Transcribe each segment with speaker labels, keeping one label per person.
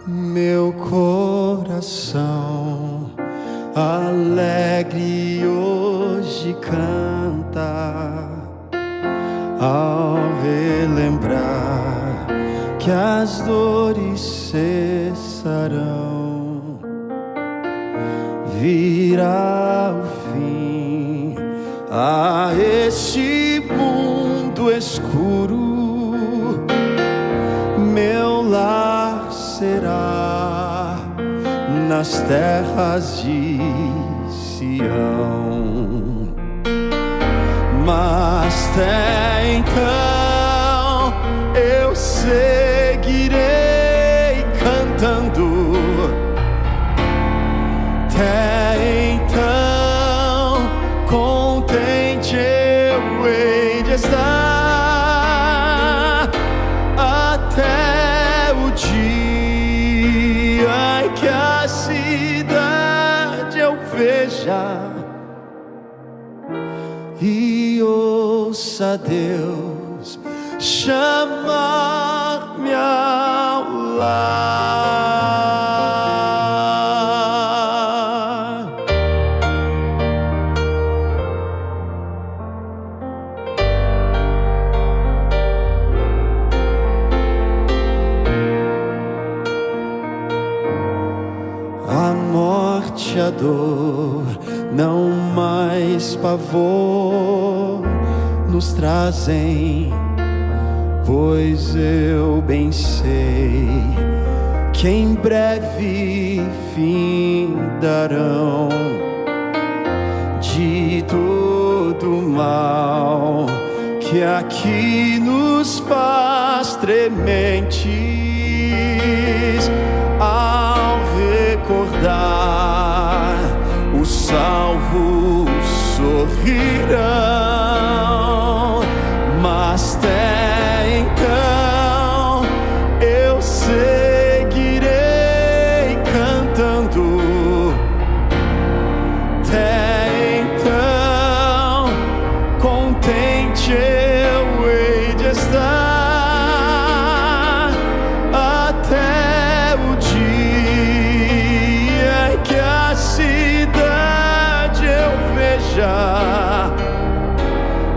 Speaker 1: Meu coração alegre hoje canta ao relembrar que as dores cessarão. Virá o fim a este mundo escuro. Meu lar será nas terras de Sião. Mas até então eu seguirei cantando. Até então contente eu hei de estar, até o dia em que a cidade eu veja e ouça Deus chamar-me ao lar. A morte, a dor, não mais pavor nos trazem, pois eu bem sei que em breve findarão de todo mal que aqui nos faz trementes. Ao recordar, os salvos sorrirão, mas até então eu seguirei cantando. Até então contente eu hei de estar, até o dia em que a cidade eu veja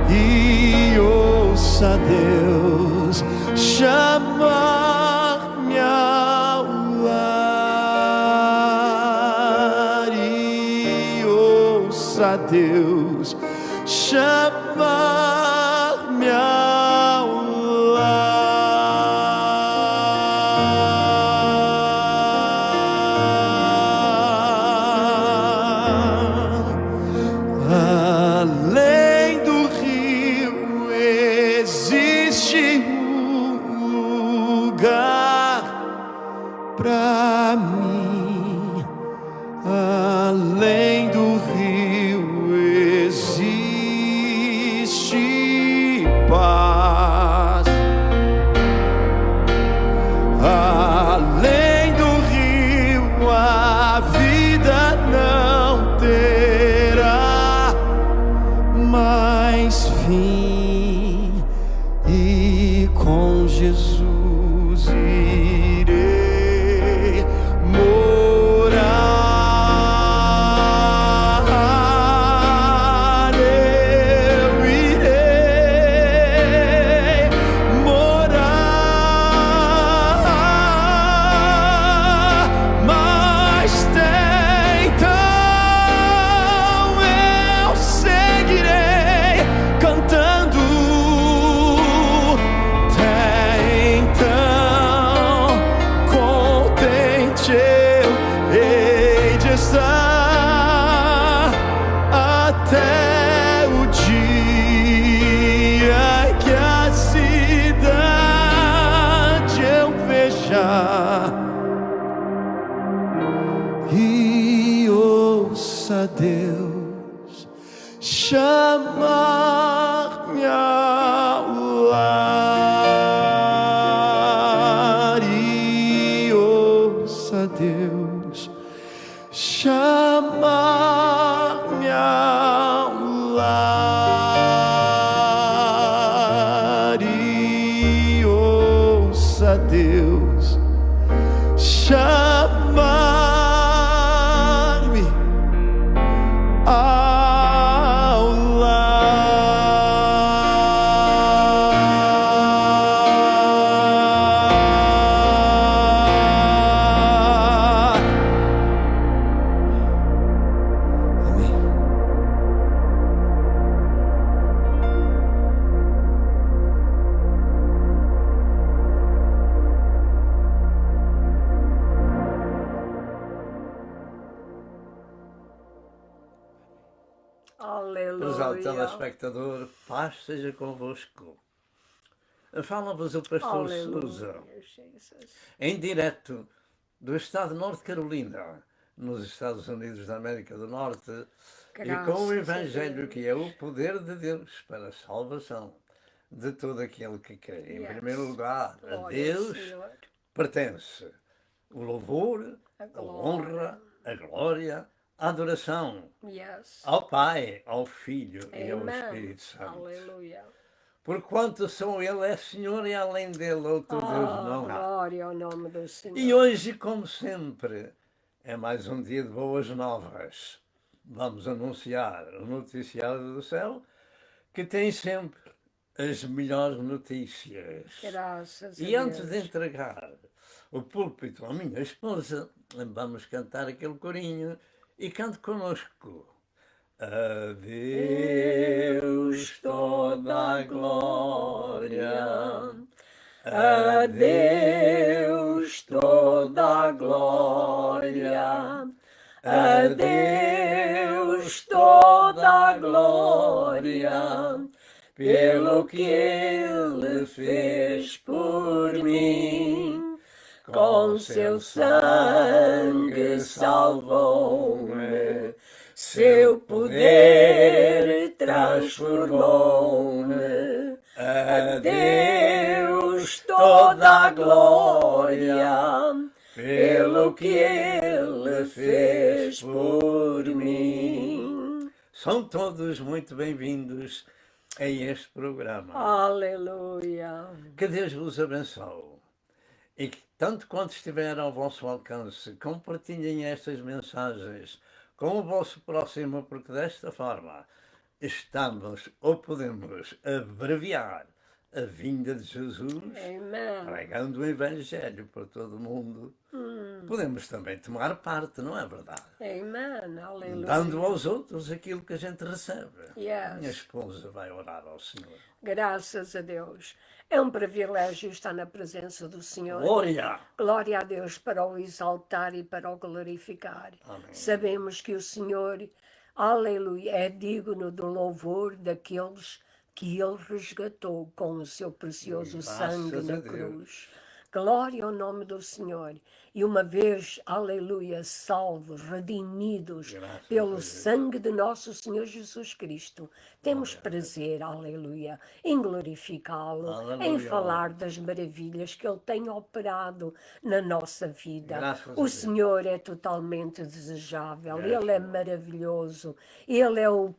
Speaker 1: e ouça Deus chamar-me ao lar, e ouça Deus chamar-me ao lar. Além do rio existe um lugar pra mim. Além do rio existe paz. ouça Deus chamar-me ao lar e ouça Deus chamar-me ao lar e ouça Deus chamar-me ao lar. Amém.
Speaker 2: Prezado
Speaker 3: Aleluia.
Speaker 2: telespectador, paz seja convosco. Fala-vos o pastor Sousa,
Speaker 3: Aleluia, Jesus.
Speaker 2: em direto do estado de Norte Carolina, nos Estados Unidos da América do Norte, e com
Speaker 3: Graças
Speaker 2: o
Speaker 3: a
Speaker 2: Evangelho
Speaker 3: Deus.
Speaker 2: que é o poder de Deus para a salvação de todo aquele que crê. Em
Speaker 3: Yes.
Speaker 2: primeiro lugar, a
Speaker 3: Glória ao
Speaker 2: Deus
Speaker 3: Senhor.
Speaker 2: pertence o louvor,
Speaker 3: A
Speaker 2: a
Speaker 3: glória.
Speaker 2: honra, a glória, a adoração
Speaker 3: Yes.
Speaker 2: ao Pai, ao Filho e ao
Speaker 3: Amen.
Speaker 2: Espírito Santo.
Speaker 3: Aleluia.
Speaker 2: Porquanto só Ele é Senhor e além dele outro Deus não há.
Speaker 3: Glória ao nome do Senhor.
Speaker 2: E hoje, como sempre, é mais um dia de boas novas. Vamos anunciar o noticiário do céu, que tem sempre as melhores notícias.
Speaker 3: Graças
Speaker 2: E
Speaker 3: a
Speaker 2: antes de
Speaker 3: Deus.
Speaker 2: entregar o púlpito à minha esposa, vamos cantar aquele corinho e cante connosco. A Deus toda a glória, a Deus toda a glória, a Deus toda a glória, pelo que Ele fez por mim. Com seu sangue salvou-me, seu poder transformou-me. A Deus toda a glória, pelo que Ele fez por mim. São todos muito bem-vindos a este programa.
Speaker 3: Aleluia.
Speaker 2: Que Deus vos abençoe. E que, tanto quanto estiver ao vosso alcance, compartilhem estas mensagens com o vosso próximo, porque desta forma estamos ou podemos abreviar a vinda de Jesus,
Speaker 3: Amém.
Speaker 2: pregando o Evangelho para todo o mundo. Podemos também tomar parte, não é verdade?
Speaker 3: Amém. Aleluia.
Speaker 2: Dando aos outros aquilo que a gente recebe.
Speaker 3: Yes.
Speaker 2: Minha esposa vai orar ao Senhor.
Speaker 3: Graças a Deus. É um privilégio estar na presença do Senhor.
Speaker 2: Glória!
Speaker 3: Glória a Deus para o exaltar e para o glorificar.
Speaker 2: Amém.
Speaker 3: Sabemos que o Senhor, aleluia, é digno do louvor daqueles que Ele resgatou com o seu precioso
Speaker 2: Graças
Speaker 3: sangue
Speaker 2: a
Speaker 3: na
Speaker 2: Deus.
Speaker 3: cruz. Glória ao nome do Senhor. E uma vez, aleluia, salvos, redimidos
Speaker 2: Graças a
Speaker 3: pelo
Speaker 2: Deus.
Speaker 3: sangue de nosso Senhor Jesus Cristo, temos prazer, aleluia, em glorificá-lo, em
Speaker 2: Aleluia.
Speaker 3: falar das maravilhas que Ele tem operado na nossa vida.
Speaker 2: Graças a
Speaker 3: O
Speaker 2: Deus.
Speaker 3: Senhor é totalmente desejável,
Speaker 2: Yes,
Speaker 3: Ele é
Speaker 2: Lord.
Speaker 3: maravilhoso, Ele é o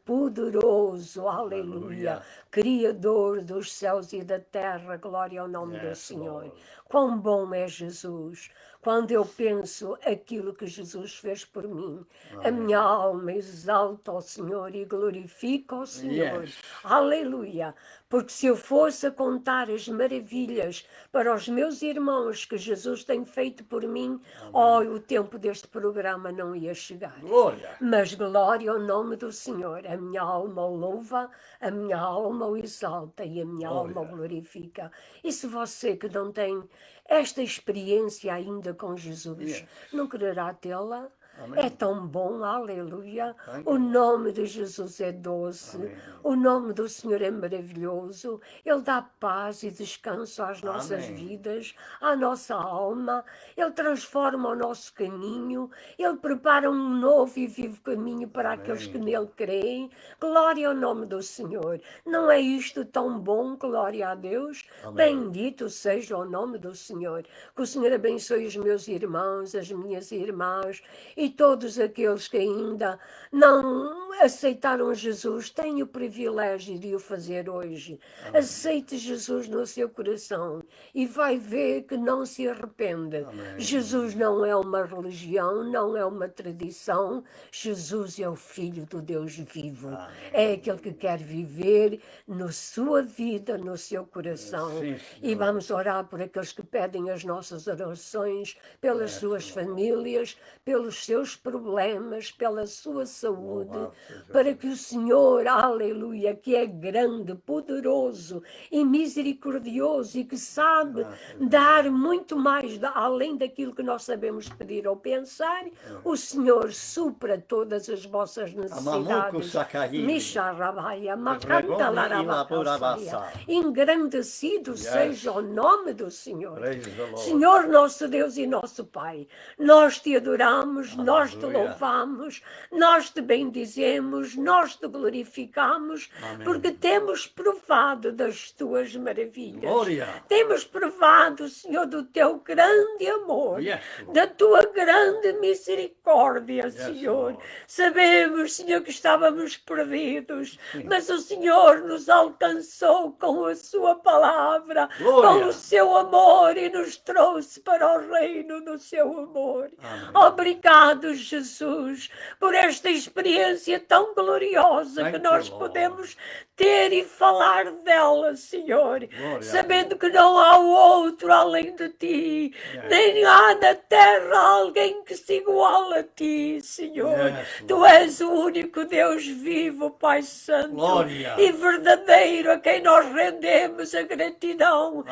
Speaker 3: poderoso, aleluia,
Speaker 2: Aleluia.
Speaker 3: Criador dos céus e da terra, glória ao nome do
Speaker 2: Yes,
Speaker 3: Senhor.
Speaker 2: Lord.
Speaker 3: Quão bom é Jesus! Quando eu penso aquilo que Jesus fez por mim, a minha alma exalta ao Senhor e glorifica ao Senhor.
Speaker 2: Yes.
Speaker 3: Aleluia! Porque se eu fosse a contar as maravilhas para os meus irmãos que Jesus tem feito por mim, o tempo deste programa não ia chegar.
Speaker 2: Glória!
Speaker 3: Mas glória ao nome do Senhor. A minha alma o louva, a minha alma o exalta e a minha
Speaker 2: Glória.
Speaker 3: alma o glorifica. E se você que não tem esta experiência ainda com Jesus,
Speaker 2: Yes.
Speaker 3: não quererá tê-la?
Speaker 2: Amém.
Speaker 3: É tão bom, aleluia.
Speaker 2: Thank
Speaker 3: O
Speaker 2: you.
Speaker 3: nome de Jesus é doce,
Speaker 2: Amém.
Speaker 3: o nome do Senhor é maravilhoso. Ele dá paz e descanso às nossas
Speaker 2: Amém.
Speaker 3: vidas, à nossa alma. Ele transforma o nosso caminho. Ele prepara um novo e vivo caminho para
Speaker 2: Amém.
Speaker 3: aqueles que nele creem. Glória ao nome do Senhor. Não é isto tão bom? Glória a Deus.
Speaker 2: Amém.
Speaker 3: Bendito seja o nome do Senhor. Que o Senhor abençoe os meus irmãos, as minhas irmãs e todos aqueles que ainda não aceitaram Jesus. Têm o privilégio de o fazer hoje. Aceite Jesus no seu coração e vai ver que não se arrepende.
Speaker 2: Amém.
Speaker 3: Jesus não é uma religião, não é uma tradição. Jesus é o Filho do Deus vivo.
Speaker 2: Amém.
Speaker 3: É aquele que quer viver na sua vida, no seu coração.
Speaker 2: Sim,
Speaker 3: E
Speaker 2: Senhor.
Speaker 3: vamos orar por aqueles que pedem as nossas orações, pelas suas famílias, pelos seus problemas, pela sua saúde,
Speaker 2: Louvado seja
Speaker 3: para que o Senhor, aleluia, que é grande, poderoso e misericordioso e que sabe dar muito mais além daquilo que nós sabemos pedir ou pensar, o Senhor supra todas as vossas
Speaker 2: Amamuco
Speaker 3: necessidades.
Speaker 2: sacaí.
Speaker 3: Misharabaya,
Speaker 2: Regone
Speaker 3: Macantalarabacassaia.
Speaker 2: ilaburabaça.
Speaker 3: Engrandecido
Speaker 2: Yes.
Speaker 3: seja o nome do Senhor.
Speaker 2: Praise the Lord.
Speaker 3: Senhor nosso Deus e nosso Pai, nós te adoramos, nós te
Speaker 2: Aleluia.
Speaker 3: louvamos, nós te bendizemos, nós te glorificamos,
Speaker 2: Amém.
Speaker 3: porque temos provado das tuas maravilhas.
Speaker 2: Glória.
Speaker 3: Temos provado, Senhor, do teu grande amor,
Speaker 2: Yes, Lord.
Speaker 3: da tua grande misericórdia,
Speaker 2: Yes,
Speaker 3: Senhor.
Speaker 2: Lord.
Speaker 3: Sabemos, Senhor, que estávamos perdidos, mas o Senhor nos alcançou com a sua palavra,
Speaker 2: Glória.
Speaker 3: com o seu amor e nos trouxe para o reino do seu amor.
Speaker 2: Amém.
Speaker 3: Obrigado, Jesus, por esta experiência tão gloriosa
Speaker 2: Thank
Speaker 3: que nós
Speaker 2: you, Lord.
Speaker 3: podemos ter e falar dela, Senhor,
Speaker 2: Glória a
Speaker 3: sabendo que não há outro além de ti,
Speaker 2: Yes.
Speaker 3: nem há na terra alguém que se iguala a ti, Senhor.
Speaker 2: Yes,
Speaker 3: Tu
Speaker 2: Lord.
Speaker 3: és o único Deus vivo, Pai Santo,
Speaker 2: Glória.
Speaker 3: e verdadeiro, a quem nós rendemos a gratidão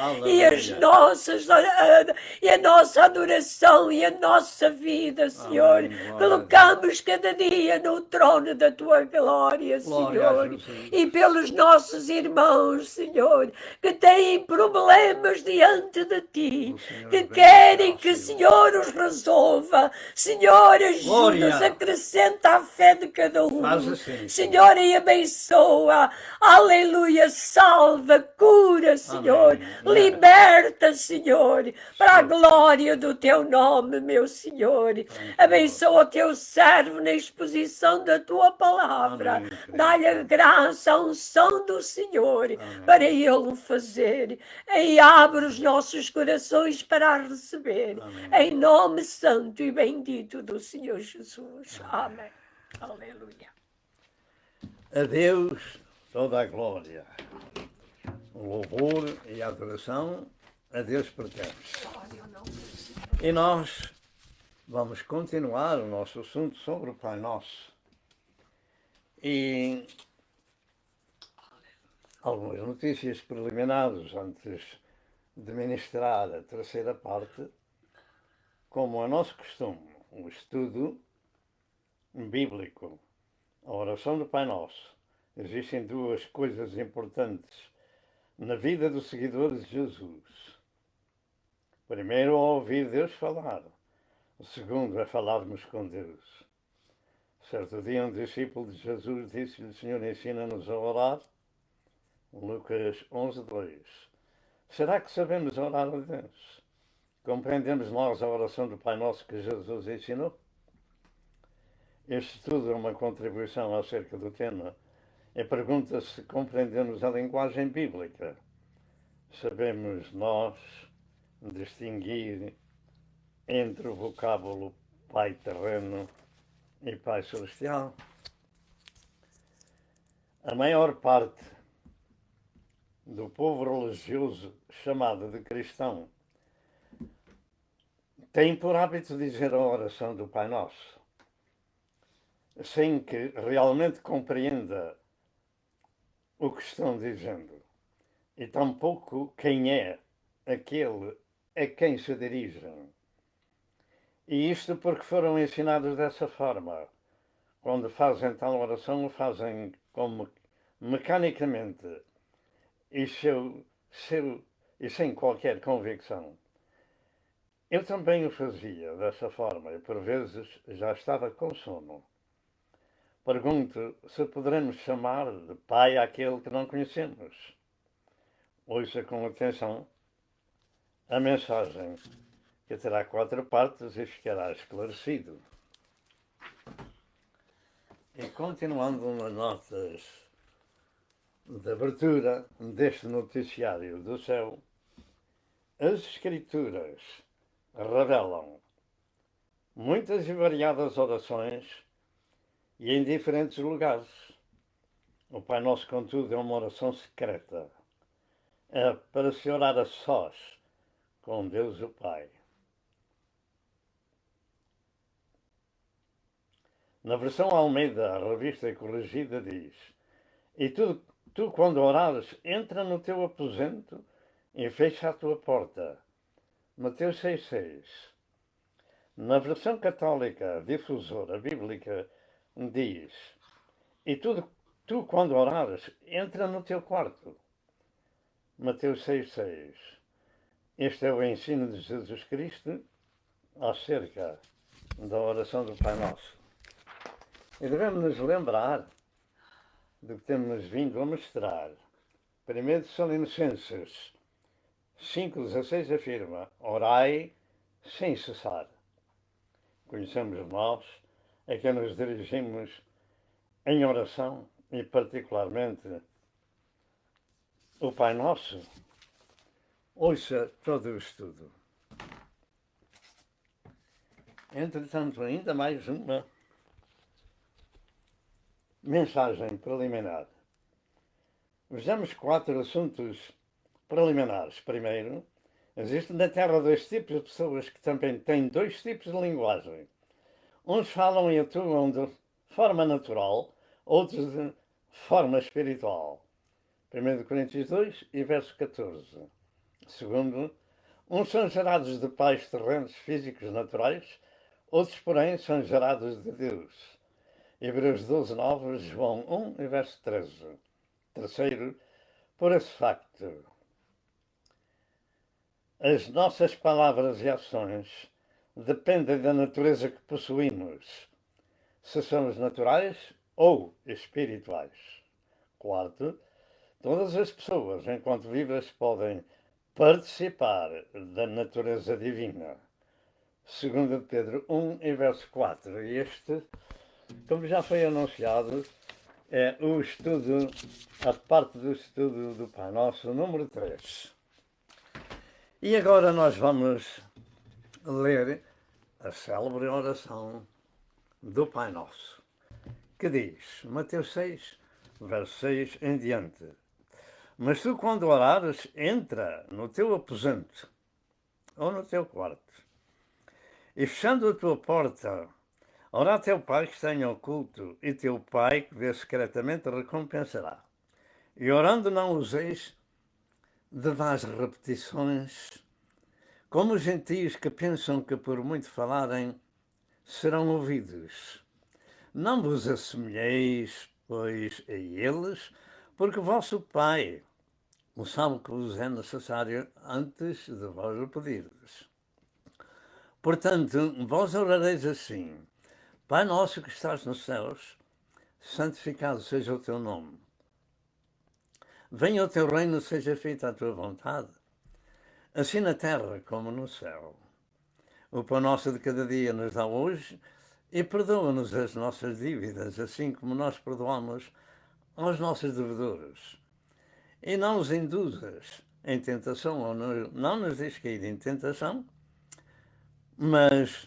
Speaker 3: e a nossa adoração e a nossa vida, Senhor.
Speaker 2: Amém. Glória a
Speaker 3: Colocamos cada dia no trono da tua glória,
Speaker 2: Glória a
Speaker 3: Senhor,
Speaker 2: Jesus.
Speaker 3: e pelos nossos irmãos, Senhor, que têm problemas diante de ti,
Speaker 2: O Senhor
Speaker 3: que
Speaker 2: abençoe,
Speaker 3: querem que o
Speaker 2: Senhor.
Speaker 3: Senhor os resolva. Senhor, ajuda-os,
Speaker 2: Glória.
Speaker 3: acrescenta a fé de cada um.
Speaker 2: Faz assim,
Speaker 3: Senhor, e abençoa. Aleluia, salva, cura, Senor.
Speaker 2: Amém.
Speaker 3: Liberta, Senhor, para a glória do teu nome, meu Senhor. Abençoa o teu servo na exposição da tua palavra.
Speaker 2: Amém.
Speaker 3: Dá-lhe a graça, a unção do Senhor para ele o fazer. E abre os nossos corações para a receber.
Speaker 2: Amém.
Speaker 3: Em nome santo e bendito do Senhor Jesus. Amém. Aleluia.
Speaker 2: A Deus toda a glória. O louvor e a adoração a Deus pertence.
Speaker 3: Glória ao nome do Senhor.
Speaker 2: E nós vamos continuar o nosso assunto sobre o Pai Nosso. E algumas notícias preliminares antes de ministrar a terceira parte. Como é nosso costume, o estudo bíblico, a oração do Pai Nosso. Existem duas coisas importantes na vida dos seguidores de Jesus. Primeiro, é ouvir Deus falar. O segundo é falarmos com Deus. Certo dia, um discípulo de Jesus disse-lhe: Senhor, ensina-nos a orar. Lucas 11:2. Será que sabemos orar a Deus? Compreendemos nós a oração do Pai Nosso que Jesus ensinou? Este estudo é uma contribuição acerca do tema e pergunta se compreendemos a linguagem bíblica. Sabemos nós distinguir entre o vocábulo Pai terreno e Pai celestial? A maior parte do povo religioso chamado de cristão tem por hábito dizer a oração do Pai Nosso, sem que realmente compreenda o que estão dizendo, e tampouco quem é aquele a quem se dirigem. E isto porque foram ensinados dessa forma. Quando fazem tal oração, o fazem como mecanicamente e, e sem qualquer convicção. Eu também o fazia dessa forma e por vezes já estava com sono. Pergunto se poderemos chamar de Pai aquele que não conhecemos. Ouça com atenção a mensagem, que terá 4 partes e ficará esclarecido. E continuando nas notas de abertura deste noticiário do céu, as Escrituras revelam muitas e variadas orações e em diferentes lugares. O Pai Nosso, contudo, é uma oração secreta. É para se orar a sós com Deus o Pai. Na versão Almeida, a revista e corrigida, diz: E tu, quando orares, entra no teu aposento e fecha a tua porta. Mateus 6,6. Na versão católica, difusora bíblica, diz: E tu, quando orares, entra no teu quarto. Mateus 6,6. Este é o ensino de Jesus Cristo acerca da oração do Pai Nosso. E devemos nos lembrar do que temos vindo a mostrar. Primeiro de Tessalonicenses 5,16 afirma: Orai sem cessar. Conhecemos nós a quem nos dirigimos em oração e particularmente o Pai Nosso. Ouça todo o estudo. Entretanto, ainda mais uma mensagem preliminar. Vejamos 4 assuntos preliminares. Primeiro, existem na Terra 2 tipos de pessoas que também têm 2 tipos de linguagem. Uns falam e atuam de forma natural, outros de forma espiritual. 1 Coríntios 2 e verso 14. Segundo, uns são gerados de pais terrenos físicos naturais, outros, porém, são gerados de Deus. Hebreus 12, 9, João 1 e verso 13. Terceiro, por esse facto, as nossas palavras e ações dependem da natureza que possuímos, se somos naturais ou espirituais. Quarto, todas as pessoas, enquanto vivas, podem participar da natureza divina. 2 Pedro 1 e verso 4. E este, como já foi anunciado, é o estudo, a parte do estudo do Pai Nosso, número 3. E agora nós vamos ler a célebre oração do Pai Nosso, que diz, Mateus 6, verso 6 em diante: Mas tu, quando orares, entra no teu aposento ou no teu quarto, e fechando a tua porta, ora a teu Pai que está em oculto, e teu Pai que vê secretamente recompensará. E orando não useis de vãs repetições, como os gentios que pensam que por muito falarem serão ouvidos. Não vos assemelheis, pois, a eles, porque o vosso Pai o sabe que vos é necessário antes de vós o pedirdes. Portanto, vós orareis assim: Pai nosso que estás nos céus, santificado seja o teu nome. Venha o teu reino, seja feita a tua vontade, assim na terra como no céu. O pão nosso de cada dia nos dá hoje, e perdoa-nos as nossas dívidas, assim como nós perdoamos aos nossos devedores. E não nos induzas em tentação, ou não nos deixes cair em tentação, mas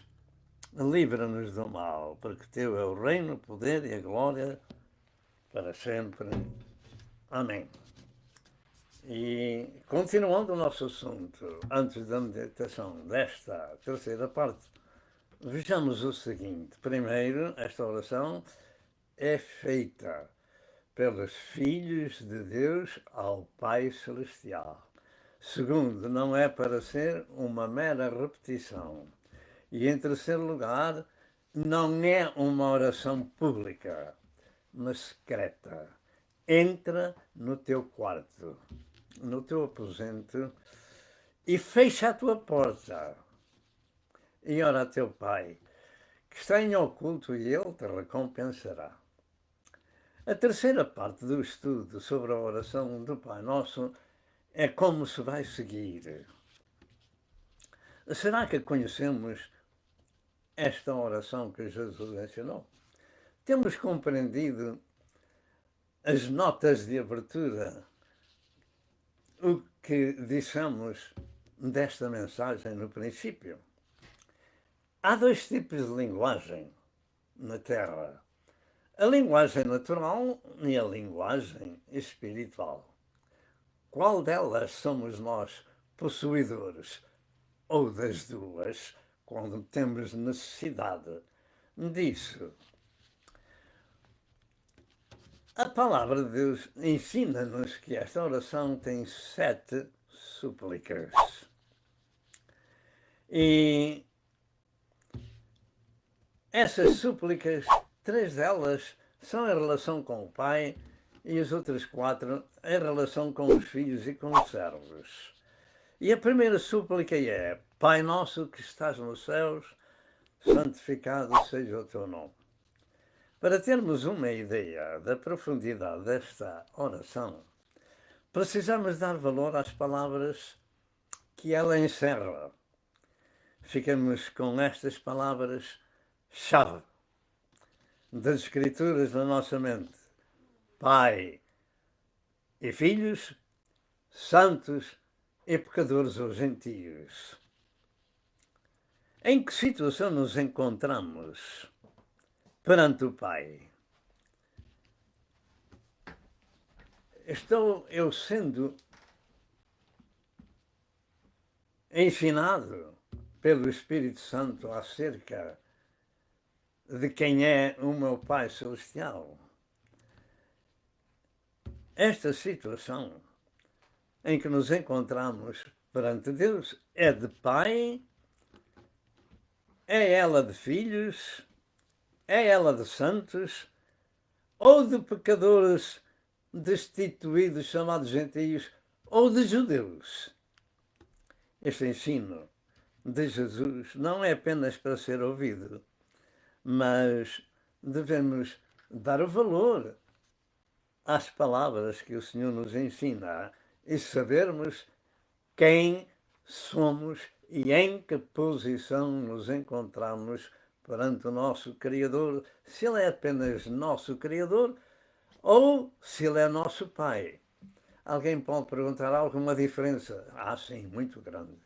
Speaker 2: livra-nos do mal, porque teu é o reino, o poder e a glória para sempre. Amém. E continuando o nosso assunto, antes da meditação desta terceira parte, vejamos o seguinte. Primeiro, esta oração é feita pelos filhos de Deus ao Pai Celestial. Segundo, não é para ser uma mera repetição. E em terceiro lugar, não é uma oração pública, mas secreta. Entra no teu quarto, no teu aposento, e fecha a tua porta. E ora a teu Pai, que está em oculto, e Ele te recompensará. A terceira parte do estudo sobre a oração do Pai Nosso é como se vai seguir. Será que conhecemos esta oração que Jesus ensinou? Temos compreendido as notas de abertura, o que dissemos desta mensagem no princípio? Há dois tipos de linguagem na Terra: a linguagem natural e a linguagem espiritual. Qual delas somos nós possuidores? Ou das duas, quando temos necessidade disso? A palavra de Deus ensina-nos que esta oração tem 7 súplicas. E essas súplicas, 3 delas são em relação com o Pai e as outras 4 em relação com os filhos e com os servos. E a primeira súplica é: Pai nosso que estás nos céus, santificado seja o teu nome. Para termos uma ideia da profundidade desta oração, precisamos dar valor às palavras que ela encerra. Ficamos com estas palavras-chave das Escrituras na nossa mente: Pai e filhos, santos e pecadores ou gentios. Em que situação nos encontramos perante o Pai? Estou eu sendo ensinado pelo Espírito Santo acerca de quem é o meu Pai Celestial? Esta situação em que nos encontramos perante Deus é de Pai, é ela de filhos, é ela de santos, ou de pecadores destituídos, chamados gentios, ou de judeus? Este ensino de Jesus não é apenas para ser ouvido, mas devemos dar o valor às palavras que o Senhor nos ensina e sabermos quem somos e em que posição nos encontramos perante o nosso Criador, se Ele é apenas nosso Criador ou se Ele é nosso Pai. Alguém pode perguntar: alguma diferença? Sim, muito grande.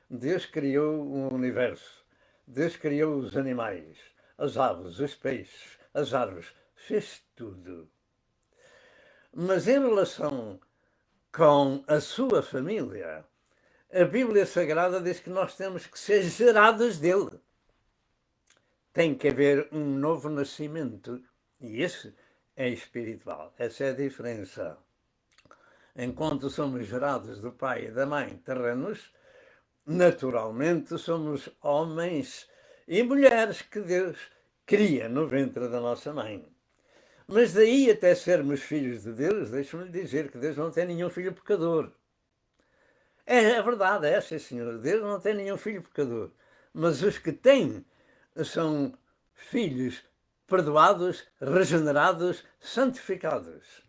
Speaker 2: Deus criou o universo, Deus criou os animais, as aves, os peixes, as árvores, fez tudo. Mas em relação com a sua família, a Bíblia Sagrada diz que nós temos que ser gerados dele. Tem que haver um novo nascimento, e esse é espiritual. Essa é a diferença. Enquanto somos gerados do Pai e da Mãe terrenos, naturalmente somos homens e mulheres que Deus cria no ventre da nossa mãe. Mas daí até sermos filhos de Deus, deixe-me dizer que Deus não tem nenhum filho pecador. É verdade, é sim, senhor. Deus não tem nenhum filho pecador. Mas os que têm são filhos perdoados, regenerados, santificados,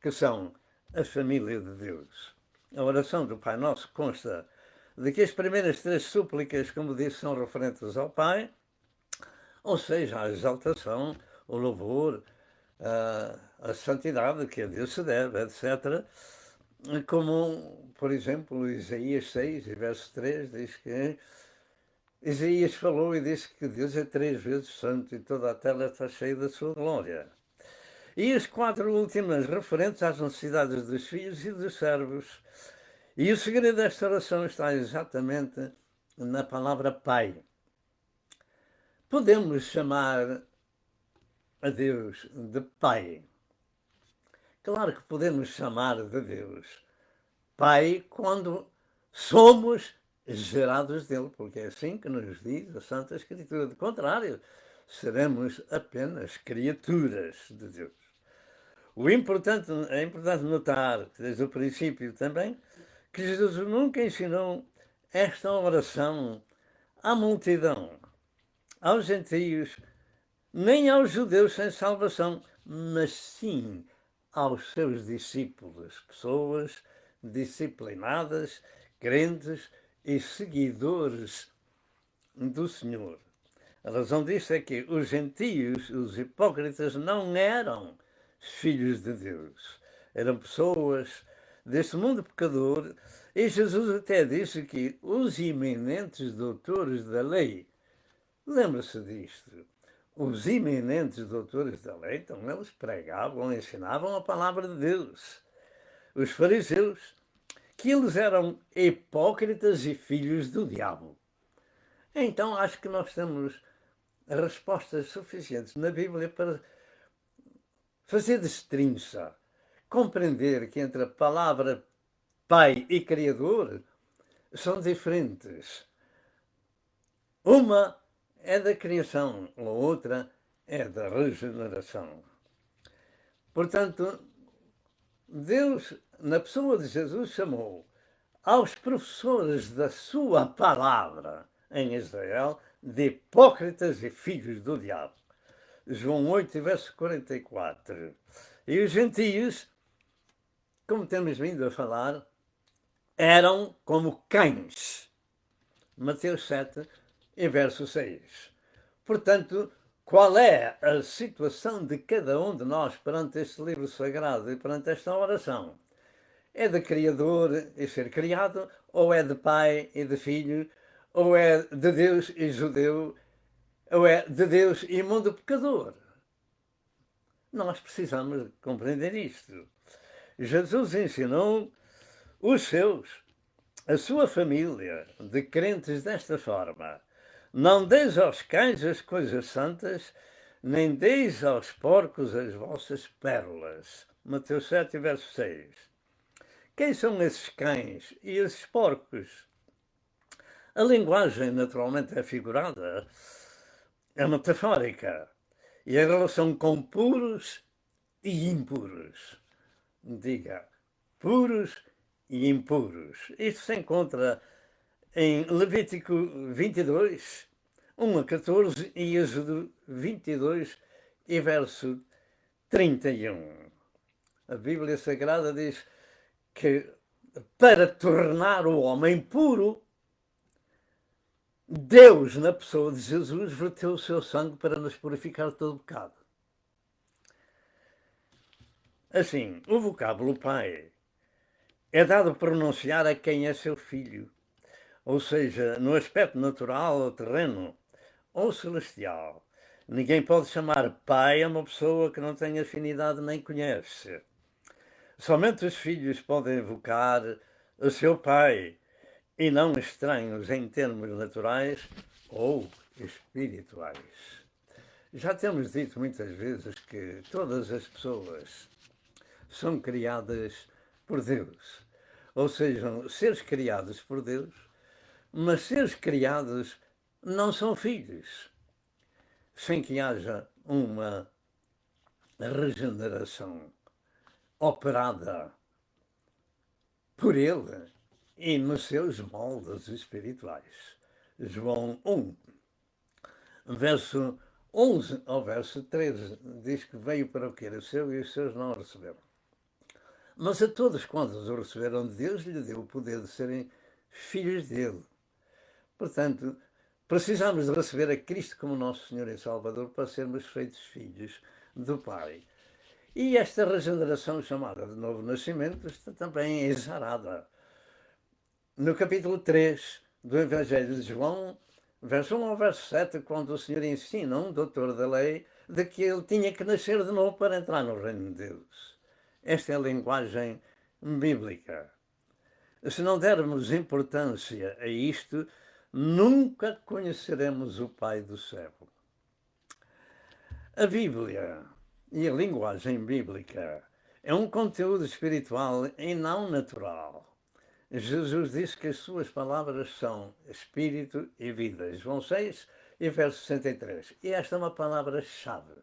Speaker 2: que são a família de Deus. A oração do Pai Nosso consta de que as primeiras 3 súplicas, como disse, são referentes ao Pai, ou seja, a exaltação, o louvor, a santidade que a Deus se deve, etc. Como, por exemplo, Isaías 6, verso 3, diz que Isaías falou e disse que Deus é 3 vezes santo e toda a terra está cheia da sua glória. E as 4 últimas referentes às necessidades dos filhos e dos servos. E o segredo desta oração está exatamente na palavra Pai. Podemos chamar a Deus de Pai. Claro que podemos chamar de Deus Pai quando somos gerados dele, porque é assim que nos diz a Santa Escritura. De contrário, seremos apenas criaturas de Deus. É importante notar, desde o princípio também, que Jesus nunca ensinou esta oração à multidão, aos gentios, nem aos judeus sem salvação, mas sim aos seus discípulos, pessoas disciplinadas, crentes e seguidores do Senhor. A razão disso é que os gentios, os hipócritas, não eram filhos de Deus. Eram pessoas deste mundo pecador, e Jesus até disse que os eminentes doutores da lei, lembra-se disto, os eminentes doutores da lei, então eles pregavam, ensinavam a palavra de Deus. Os fariseus, que eles eram hipócritas e filhos do diabo. Então acho que nós temos respostas suficientes na Bíblia para fazer destrinça, compreender que entre a palavra Pai e Criador são diferentes. Uma é da criação, a outra é da regeneração. Portanto, Deus, na pessoa de Jesus, chamou aos professores da sua palavra em Israel de hipócritas e filhos do diabo. João 8, verso 44. E os gentios, como temos vindo a falar, eram como cães. Mateus 7, e verso 6. Portanto, qual é a situação de cada um de nós perante este livro sagrado e perante esta oração? É de Criador e ser criado, ou é de pai e de filho, ou é de Deus e judeu, ou é de Deus e mundo pecador? Nós precisamos compreender isto. Jesus ensinou os seus, a sua família de crentes desta forma: não deis aos cães as coisas santas, nem deis aos porcos as vossas pérolas. Mateus 7, verso 6. Quem são esses cães e esses porcos? A linguagem, naturalmente, é figurada, é metafórica, e a relação com puros e impuros. Diga, puros e impuros. Isto se encontra em Levítico 22, 1 a 14, e Êxodo 22 e verso 31. A Bíblia Sagrada diz que para tornar o homem puro, Deus, na pessoa de Jesus, verteu o seu sangue para nos purificar de todo o pecado. Assim, o vocábulo Pai é dado a pronunciar a quem é seu filho, ou seja, no aspecto natural ou terreno, ou celestial. Ninguém pode chamar pai a uma pessoa que não tem afinidade nem conhece. Somente os filhos podem invocar o seu pai, e não estranhos em termos naturais ou espirituais. Já temos dito muitas vezes que todas as pessoas são criadas por Deus, ou seja, seres criados por Deus, mas seres criados não são filhos, sem que haja uma regeneração operada por Ele e nos seus moldes espirituais. João 1, verso 11 ao verso 13, diz que veio para o que era seu e os seus não o receberam. Mas a todos quantos o receberam de Deus, lhe deu o poder de serem filhos dele. Portanto, precisamos de receber a Cristo como nosso Senhor e Salvador para sermos feitos filhos do Pai. E esta regeneração chamada de novo nascimento está também exarada no capítulo 3 do Evangelho de João, verso 1 ao verso 7, quando o Senhor ensina um doutor da lei de que ele tinha que nascer de novo para entrar no reino de Deus. Esta é a linguagem bíblica. Se não dermos importância a isto, nunca conheceremos o Pai do céu. A Bíblia e a linguagem bíblica é um conteúdo espiritual e não natural. Jesus disse que as suas palavras são espírito e vida. João 6 e verso 63. E esta é uma palavra-chave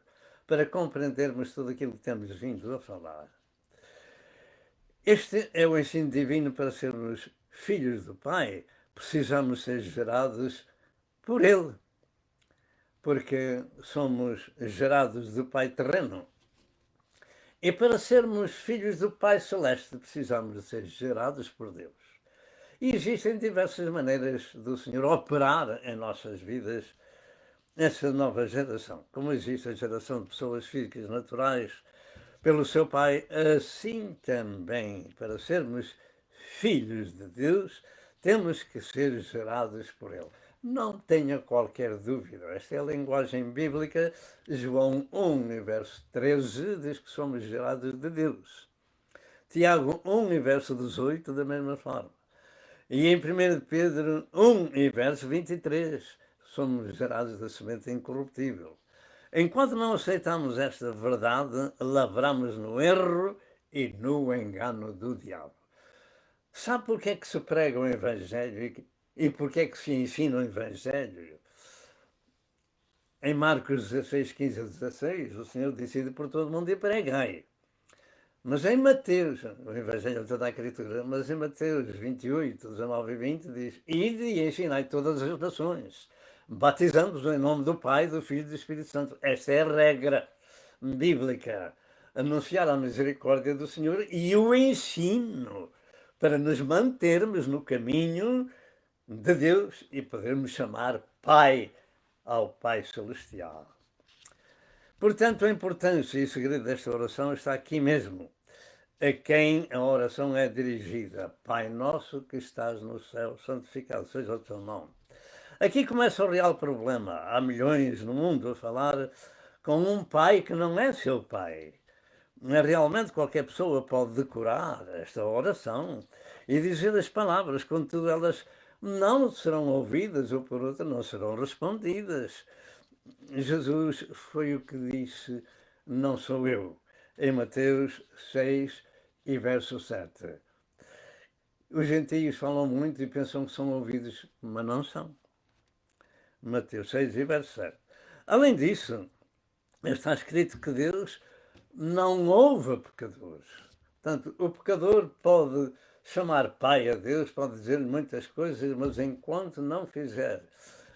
Speaker 2: para compreendermos tudo aquilo que temos vindo a falar. Este é o ensino divino para sermos filhos do Pai. Precisamos ser gerados por Ele, porque somos gerados do Pai terreno. E para sermos filhos do Pai Celeste, precisamos de ser gerados por Deus. E existem diversas maneiras do Senhor operar em nossas vidas essa nova geração. Como existe a geração de pessoas físicas naturais pelo seu Pai, assim também, para sermos filhos de Deus, temos que ser gerados por Ele. Não tenha qualquer dúvida. Esta é a linguagem bíblica. João 1, verso 13, diz que somos gerados de Deus. Tiago 1, verso 18, da mesma forma. E em 1 Pedro 1, verso 23, somos gerados da semente incorruptível. Enquanto não aceitamos esta verdade, lavramos no erro e no engano do diabo. Sabe por que é que se prega o Evangelho e por que é que se ensina o Evangelho? Em Marcos 16, 15 a 16, o Senhor decide por todo o mundo e pregai. Mas em Mateus, o Evangelho de toda a Escritura, mas em Mateus 28, 19 e 20 diz: ide e ensinai todas as nações, batizando-os em nome do Pai, do Filho e do Espírito Santo. Esta é a regra bíblica. Anunciar a misericórdia do Senhor e o ensino para nos mantermos no caminho de Deus e podermos chamar Pai ao Pai Celestial. Portanto, a importância e o segredo desta oração está aqui mesmo, a quem a oração é dirigida. Pai nosso que estás no céu, santificado seja o teu nome. Aqui começa o real problema. Há milhões no mundo a falar com um pai que não é seu pai. Realmente qualquer pessoa pode decorar esta oração e dizer as palavras, contudo elas não serão ouvidas ou por outra não serão respondidas. Jesus foi o que disse, não sou eu, em Mateus 6 e verso 7. Os gentios falam muito e pensam que são ouvidos, mas não são. Mateus 6 e verso 7. Além disso, está escrito que Deus não ouve pecadores. Portanto, o pecador pode chamar pai a Deus, pode dizer-lhe muitas coisas, mas enquanto não fizer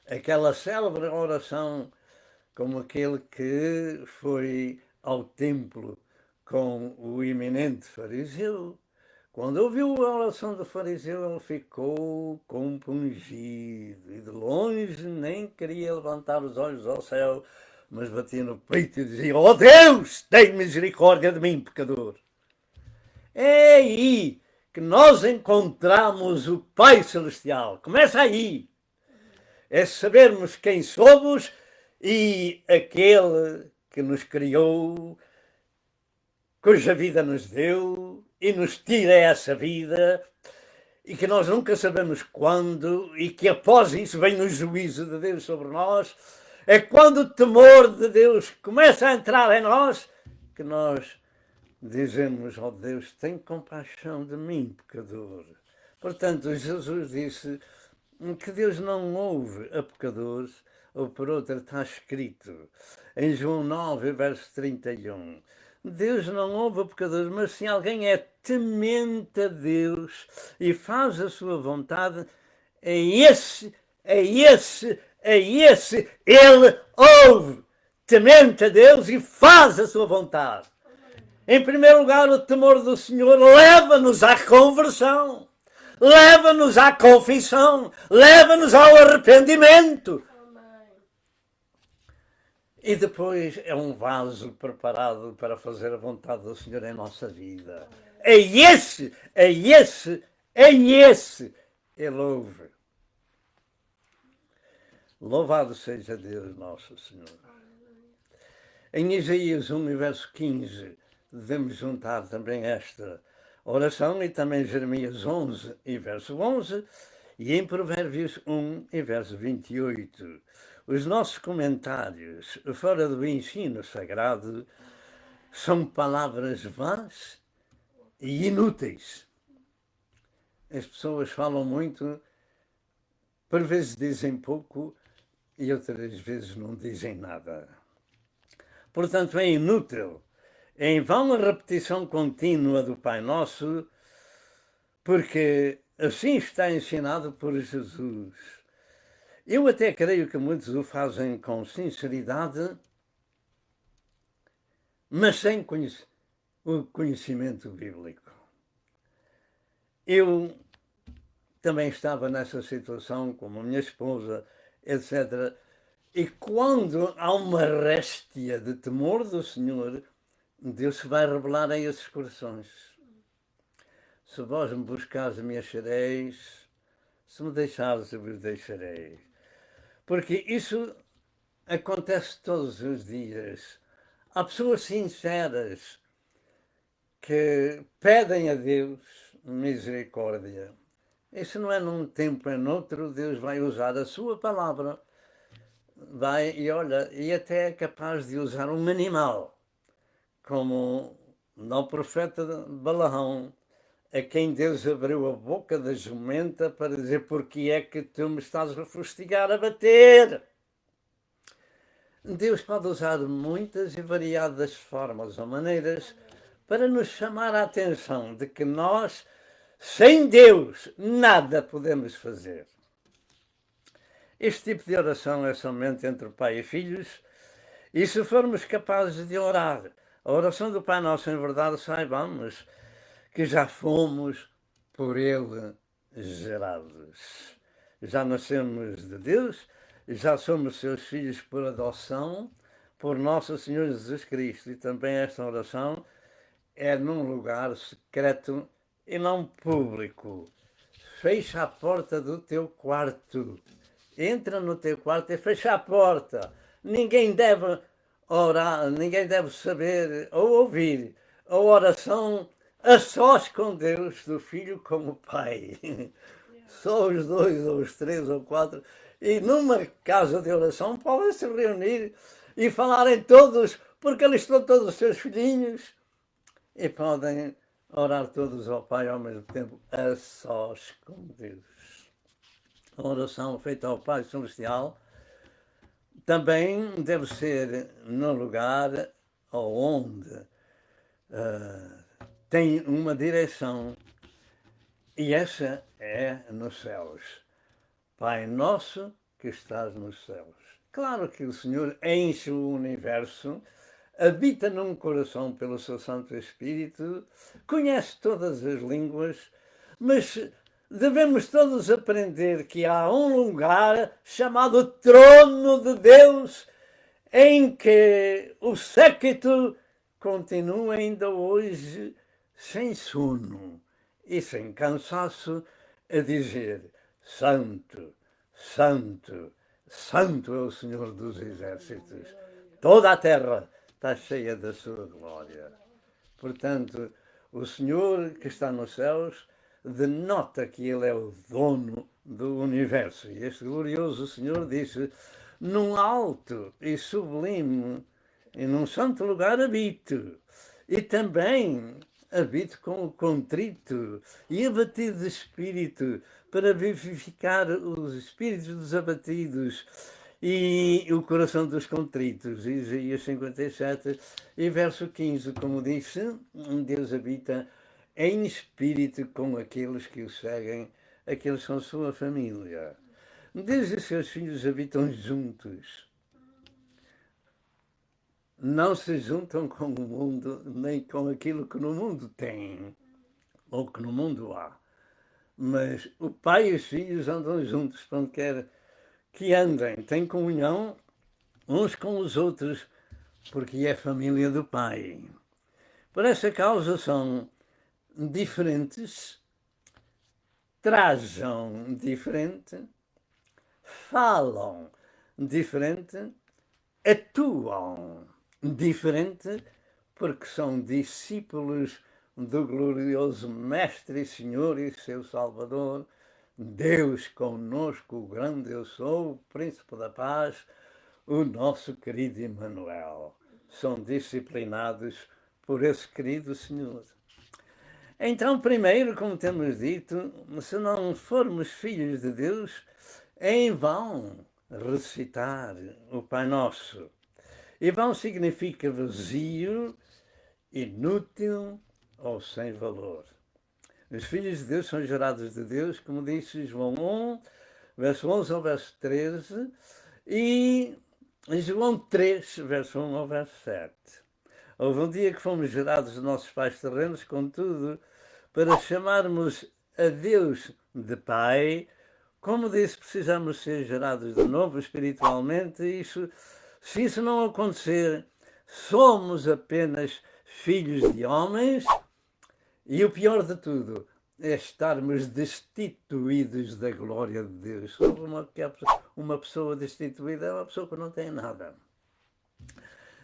Speaker 2: aquela célebre oração como aquele que foi ao templo com o eminente fariseu, quando ouviu a oração do fariseu, ele ficou compungido e de longe nem queria levantar os olhos ao céu, mas batia no peito e dizia: ó Deus, tem misericórdia de mim, pecador. É aí que nós encontramos o Pai Celestial. Começa aí. É sabermos quem somos e aquele que nos criou, cuja vida nos deu e nos tira essa vida, e que nós nunca sabemos quando, e que após isso vem o juízo de Deus sobre nós. É quando o temor de Deus começa a entrar em nós que nós dizemos: ó Deus, tem compaixão de mim, pecador. Portanto, Jesus disse que Deus não ouve a pecadores, ou por outra está escrito em João 9, verso 31. Deus não ouve a pecadores, mas se alguém é temente a Deus e faz a sua vontade, esse, ele ouve, temente a Deus e faz a sua vontade. Em primeiro lugar, o temor do Senhor leva-nos à conversão, leva-nos à confissão, leva-nos ao arrependimento. E depois é um vaso preparado para fazer a vontade do Senhor em nossa vida. Ele ouve. Louvado seja Deus nosso Senhor. Em Isaías 1, verso 15, devemos juntar também esta oração, e também Jeremias 11 e verso 11, e em Provérbios 1 e verso 28. Os nossos comentários fora do ensino sagrado são palavras vãs e inúteis. as pessoas falam muito, por vezes dizem pouco e outras vezes não dizem nada. Portanto, é inútil, é em vão a repetição contínua do Pai Nosso, porque assim está ensinado por Jesus. Eu até creio que muitos o fazem com sinceridade, mas sem o conhecimento bíblico. Eu também estava nessa situação, como a minha esposa, etc. E quando há uma réstia de temor do Senhor, Deus se vai revelar a esses corações. Se vós me buscares, me achareis. Se me deixares, eu vos deixarei. Porque isso acontece todos os dias. Há pessoas sinceras que pedem a Deus misericórdia. Isso não é num tempo, é noutro. Deus vai usar a sua palavra. Vai e olha, e até é capaz de usar um animal, como no profeta Balaão, a quem Deus abriu a boca da jumenta para dizer: porque é que tu me estás a fustigar, a bater? Deus pode usar muitas e variadas formas ou maneiras para nos chamar a atenção de que nós, sem Deus, nada podemos fazer. Este tipo de oração é somente entre pai e filhos, e se formos capazes de orar a oração do Pai Nosso em verdade, saibamos que já fomos por Ele gerados. Já nascemos de Deus, já somos seus filhos por adoção, por nosso Senhor Jesus Cristo. E também esta oração é num lugar secreto e não público. Fecha a porta do teu quarto. Entra no teu quarto e fecha a porta. Ninguém deve orar, ninguém deve saber ou ouvir a oração a sós com Deus, do Filho com o Pai. Só os dois, ou os três, ou quatro. E numa casa de oração podem se reunir e falarem todos, porque ali estão todos os seus filhinhos, e podem orar todos ao Pai ao mesmo tempo, a sós com Deus. A oração feita ao Pai Celestial também deve ser no lugar onde tem uma direção, e essa é nos céus. Pai nosso que estás nos céus. Claro que o Senhor enche o universo, habita num coração pelo seu Santo Espírito, conhece todas as línguas, mas devemos todos aprender que há um lugar chamado Trono de Deus, em que o séquito continua ainda hoje sem sono e sem cansaço a dizer: Santo, Santo, Santo é o Senhor dos Exércitos. Toda a terra está cheia da sua glória. Portanto, o Senhor que está nos céus denota que Ele é o dono do universo. E este glorioso Senhor disse: num alto e sublime e num santo lugar habito. E também habito com o contrito e abatido de espírito, para vivificar os espíritos dos abatidos e o coração dos contritos. Isaías 57 e verso 15, como disse, Deus habita em espírito com aqueles que o seguem, aqueles que são sua família. Deus e seus filhos habitam juntos. Não se juntam com o mundo, nem com aquilo que no mundo tem, ou que no mundo há. Mas o pai e os filhos andam juntos, para onde quer que andem. Têm comunhão uns com os outros, porque é família do Pai. Por essa causa são diferentes, trajam diferente, falam diferente, atuam diferente, porque são discípulos do glorioso Mestre e Senhor e seu Salvador, Deus conosco, o grande eu sou, o Príncipe da Paz, o nosso querido Emmanuel. São disciplinados por esse querido Senhor. Então, primeiro, como temos dito, se não formos filhos de Deus, é em vão recitar o Pai Nosso. E vão significa vazio, inútil ou sem valor. Os filhos de Deus são gerados de Deus, como disse João 1, verso 11 ao verso 13, e João 3, verso 1 ao verso 7. Houve um dia que fomos gerados de nossos pais terrenos, contudo, para chamarmos a Deus de Pai, como disse, precisamos ser gerados de novo espiritualmente, e se isso não acontecer, somos apenas filhos de homens, e o pior de tudo é estarmos destituídos da glória de Deus. Uma pessoa destituída é uma pessoa que não tem nada.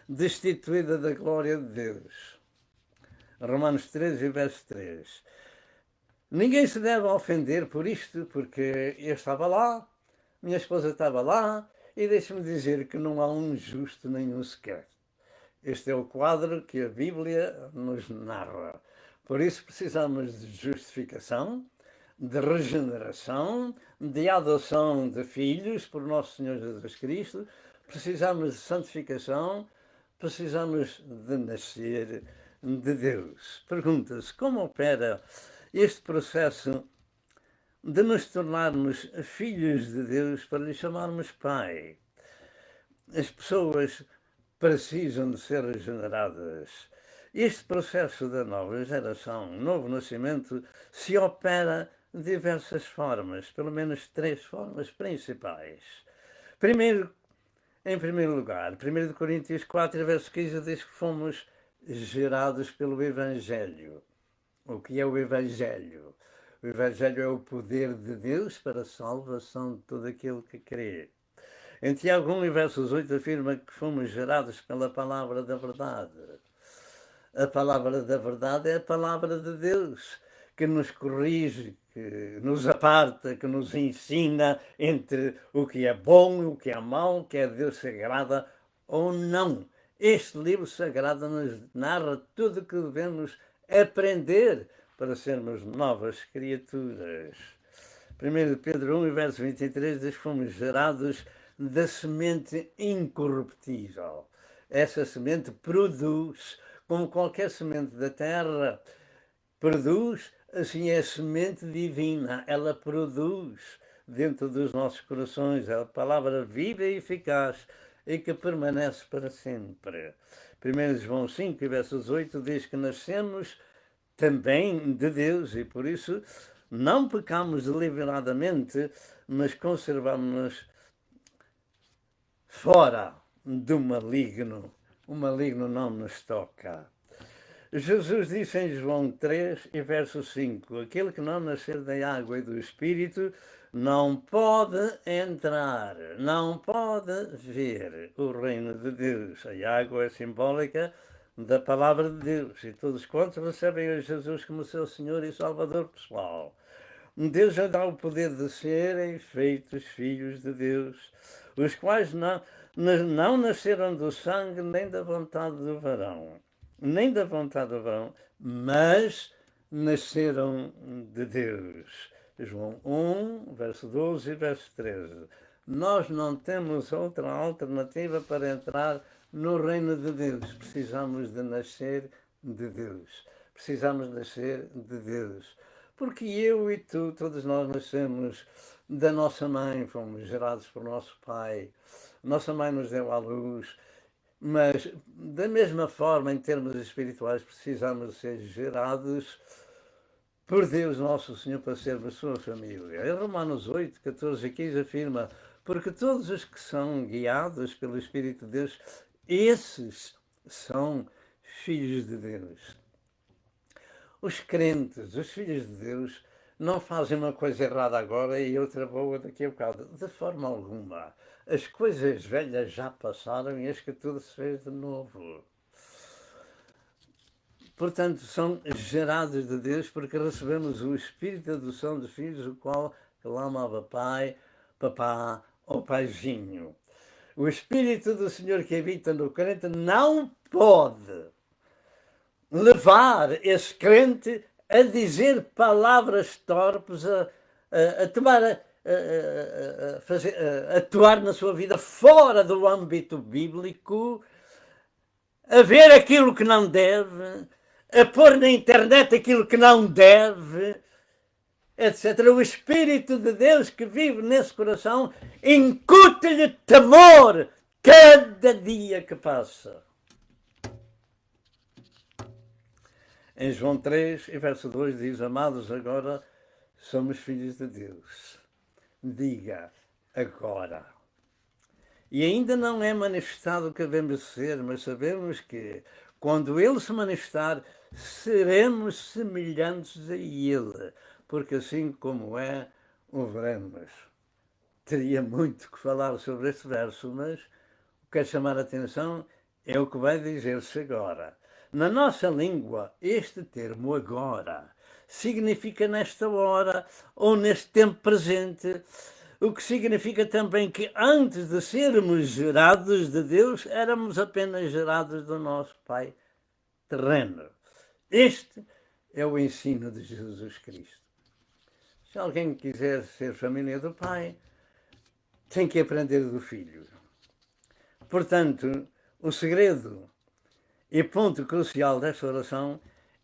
Speaker 2: Destituída da glória de Deus. Romanos 13, verso 3. Ninguém se deve ofender por isto, porque eu estava lá, minha esposa estava lá, e deixe-me dizer que não há um justo nenhum sequer. Este é o quadro que a Bíblia nos narra. Por isso precisamos de justificação, de regeneração, de adoção de filhos por nosso Senhor Jesus Cristo, precisamos de santificação, precisamos de nascer de Deus. Pergunta-se como opera este processo de nos tornarmos filhos de Deus para lhe chamarmos Pai. As pessoas precisam de ser regeneradas. Este processo da nova geração, novo nascimento, se opera de diversas formas, pelo menos 3 formas principais. Em primeiro lugar, 1 Coríntios 4, verso 15, diz que fomos gerados pelo Evangelho. O que é o Evangelho? O Evangelho é o poder de Deus para a salvação de todo aquele que crê. Em Tiago 1, versos 8, afirma que fomos gerados pela palavra da verdade. A palavra da verdade é a palavra de Deus, que nos corrige, que nos aparta, que nos ensina entre o que é bom e o que é mau, o que é Deus se agrada ou não. Este livro sagrado nos narra tudo o que devemos aprender para sermos novas criaturas. 1 Pedro 1, verso 23, diz que fomos gerados da semente incorruptível. Essa semente produz, como qualquer semente da terra produz, assim é a semente divina. Ela produz dentro dos nossos corações a palavra viva e eficaz e que permanece para sempre. 1 João 5, versos 8, diz que nascemos também de Deus e por isso não pecamos deliberadamente, mas conservamos-nos fora do maligno. O maligno não nos toca. Jesus disse em João 3 e verso 5, aquele que não nascer da água e do Espírito não pode entrar, não pode ver o reino de Deus. A água é simbólica da palavra de Deus e todos quantos recebem a Jesus como seu Senhor e Salvador pessoal. Deus já dá o poder de serem feitos filhos de Deus, os quais não nasceram do sangue nem da vontade do varão, mas nasceram de Deus. João 1, verso 12 e verso 13. Nós não temos outra alternativa para entrar no reino de Deus. Precisamos de nascer de Deus. Precisamos nascer de Deus. Porque eu e tu, todos nós nascemos da nossa mãe, fomos gerados por nosso pai. Nossa mãe nos deu à luz. Mas, da mesma forma, em termos espirituais, precisamos ser gerados por Deus nosso Senhor para sermos sua família. Em Romanos 8, 14 e 15 afirma, porque todos os que são guiados pelo Espírito de Deus, esses são filhos de Deus. Os crentes, os filhos de Deus, não fazem uma coisa errada agora e outra boa daqui a bocado. De forma alguma. As coisas velhas já passaram e eis que tudo se fez de novo. Portanto, são gerados de Deus porque recebemos o Espírito de adoção de filhos, o qual clamava Pai, Papá ou Paizinho. O Espírito do Senhor que habita no crente não pode levar esse crente a dizer palavras torpes, a tomar, a atuar na sua vida fora do âmbito bíblico, a ver aquilo que não deve, a pôr na internet aquilo que não deve, etc. O Espírito de Deus que vive nesse coração incute-lhe temor cada dia que passa. Em João 3, verso 2 diz: amados, agora somos filhos de Deus. Diga agora. E ainda não é manifestado o que devemos ser, mas sabemos que, quando Ele se manifestar, seremos semelhantes a Ele, porque assim como é, o veremos. Teria muito que falar sobre este verso, mas o que quero chamar a atenção é o que vai dizer-se agora. Na nossa língua, este termo agora significa nesta hora ou neste tempo presente, o que significa também que antes de sermos gerados de Deus, éramos apenas gerados do nosso Pai terreno. Este é o ensino de Jesus Cristo. Se alguém quiser ser família do Pai, tem que aprender do Filho. Portanto, o segredo e ponto crucial desta oração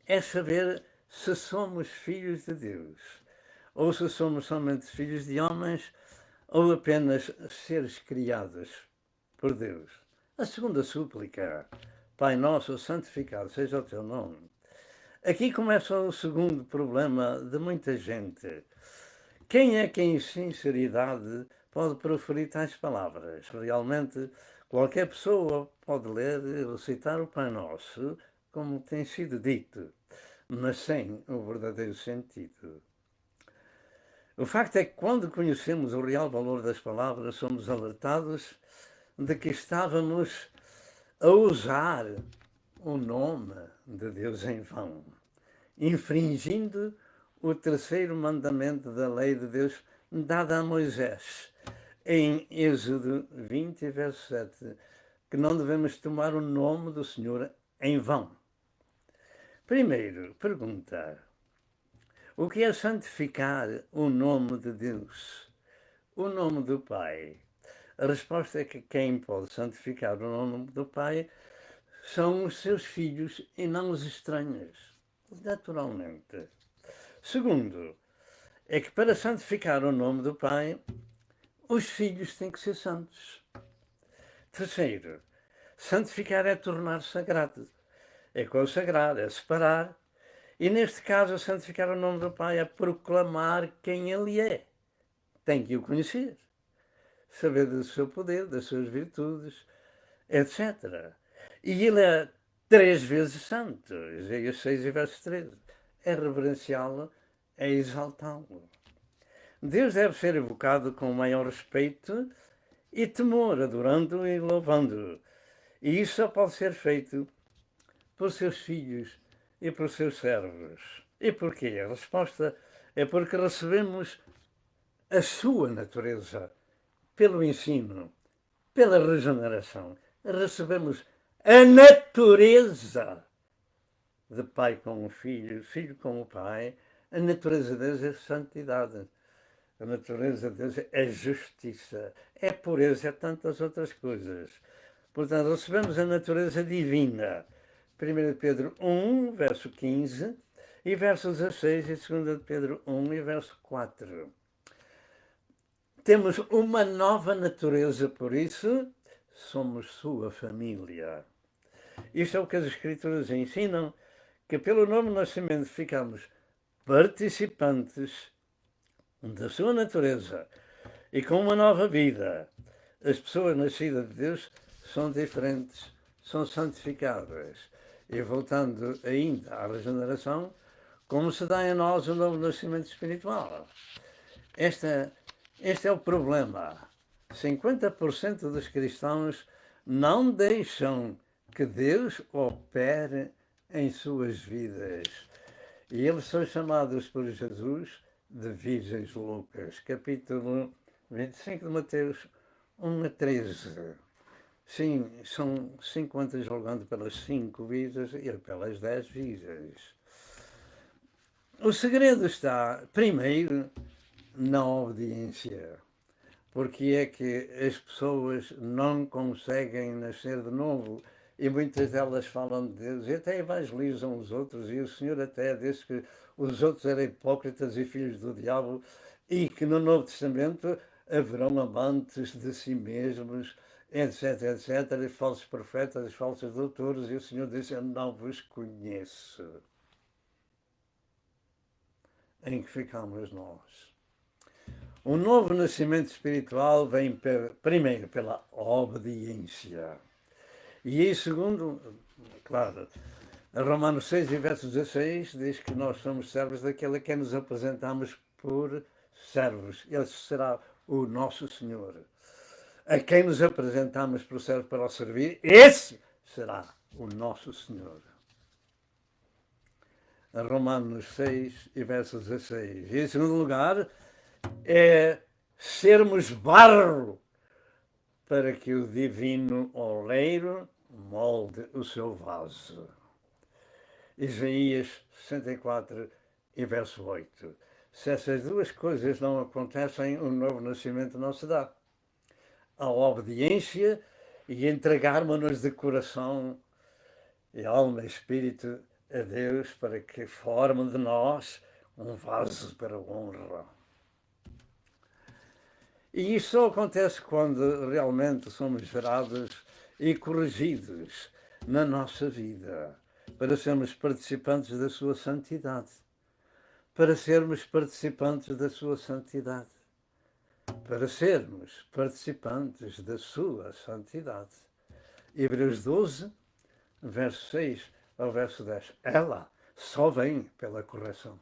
Speaker 2: é saber se somos filhos de Deus, ou se somos somente filhos de homens, ou apenas seres criados por Deus. A segunda súplica: Pai nosso, santificado seja o teu nome. Aqui começa o segundo problema de muita gente. Quem é que em sinceridade pode proferir tais palavras? Realmente, qualquer pessoa pode ler e recitar o Pai Nosso, como tem sido dito, mas sem o verdadeiro sentido. O facto é que, quando conhecemos o real valor das palavras, somos alertados de que estávamos a usar o nome de Deus em vão, infringindo o terceiro mandamento da lei de Deus dada a Moisés, em Êxodo 20, verso 7, que não devemos tomar o nome do Senhor em vão. Primeiro, pergunta: o que é santificar o nome de Deus? O nome do Pai? A resposta é que quem pode santificar o nome do Pai são os seus filhos e não os estranhos, naturalmente. Segundo, é que para santificar o nome do Pai, os filhos têm que ser santos. Terceiro, santificar é tornar sagrado, é consagrar, é separar. E neste caso, santificar o nome do Pai é proclamar quem Ele é. Tem que o conhecer, saber do seu poder, das suas virtudes, etc. E Ele é 3 vezes santo, Isaías 6, verso 13. É reverenciá-lo, é exaltá-lo. Deus deve ser evocado com o maior respeito e temor, adorando e louvando. E isso só pode ser feito por seus filhos e por seus servos. E porquê? A resposta é porque recebemos a sua natureza pelo ensino, pela regeneração. Recebemos a natureza de pai com o filho, filho com o pai. A natureza de Deus é santidade. A natureza de Deus é justiça, é pureza, é tantas outras coisas. Portanto, recebemos a natureza divina. 1 Pedro 1, verso 15, e verso 16, e 2 Pedro 1, e verso 4. Temos uma nova natureza, por isso somos sua família. Isto é o que as Escrituras ensinam, que pelo novo nascimento ficamos participantes da sua natureza e com uma nova vida. As pessoas nascidas de Deus são diferentes, são santificadas. E voltando ainda à regeneração, como se dá em nós o novo nascimento espiritual? Este é o problema. 50% dos cristãos não deixam que Deus opere em suas vidas. E eles são chamados por Jesus de virgens loucas. Capítulo 25 de Mateus 1 a 13. Sim, são 50 julgando pelas 5 virgens e pelas 10 virgens. O segredo está, primeiro, na obediência. Porque é que as pessoas não conseguem nascer de novo e muitas delas falam de Deus e até evangelizam os outros, e o Senhor até disse que os outros eram hipócritas e filhos do diabo e que no Novo Testamento haverão amantes de si mesmos, etc, etc, falsos profetas, falsos doutores, e o Senhor disse: eu não vos conheço. Em que ficamos nós? O novo nascimento espiritual vem primeiro pela obediência. E em segundo, claro, Romanos 6, verso 16, diz que nós somos servos daquele a quem nos apresentamos por servos. Ele será o nosso Senhor. A quem nos apresentamos por servo para o servir, esse será o nosso Senhor. Romanos 6, verso 16. E em segundo lugar, é sermos barro para que o divino oleiro molde o seu vaso. Isaías 64 e verso 8. Se essas duas coisas não acontecem, o novo nascimento não se dá. A obediência e entregarmos-nos de coração e alma e espírito a Deus para que forme de nós um vaso para a honra. E isso só acontece quando realmente somos gerados e corrigidos na nossa vida, para sermos participantes da sua santidade. Para sermos participantes da sua santidade. Para sermos participantes da sua santidade. Hebreus 12, verso 6 ao verso 10. Ela só vem pela correção.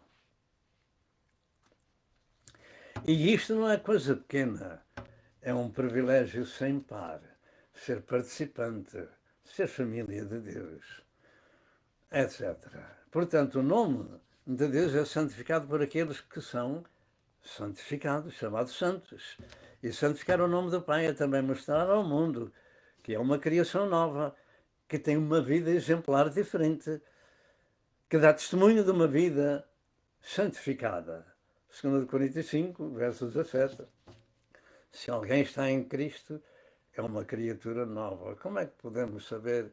Speaker 2: E isto não é coisa pequena, é um privilégio sem par, ser participante, ser família de Deus, etc. Portanto, o nome de Deus é santificado por aqueles que são santificados, chamados santos. E santificar o nome do Pai é também mostrar ao mundo que é uma criação nova, que tem uma vida exemplar diferente, que dá testemunho de uma vida santificada. 2 Coríntios 5, verso 17. Se alguém está em Cristo, é uma criatura nova. Como é que podemos saber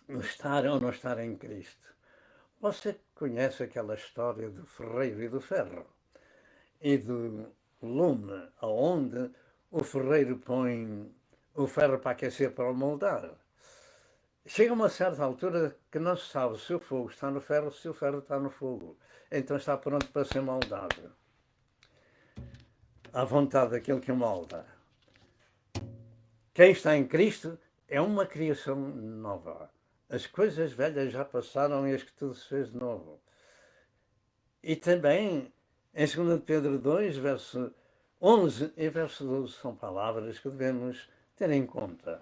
Speaker 2: estar ou não estar em Cristo? Você conhece aquela história do ferreiro e do ferro e do lume, aonde o ferreiro põe o ferro para aquecer, para o moldar. Chega a uma certa altura que não se sabe se o fogo está no ferro, se o ferro está no fogo. Então está pronto para ser moldado. À vontade daquele que o molda. Quem está em Cristo é uma criação nova. As coisas velhas já passaram e as que tudo se fez de novo. E também, em 2 Pedro 2, verso 11 e verso 12, são palavras que devemos ter em conta.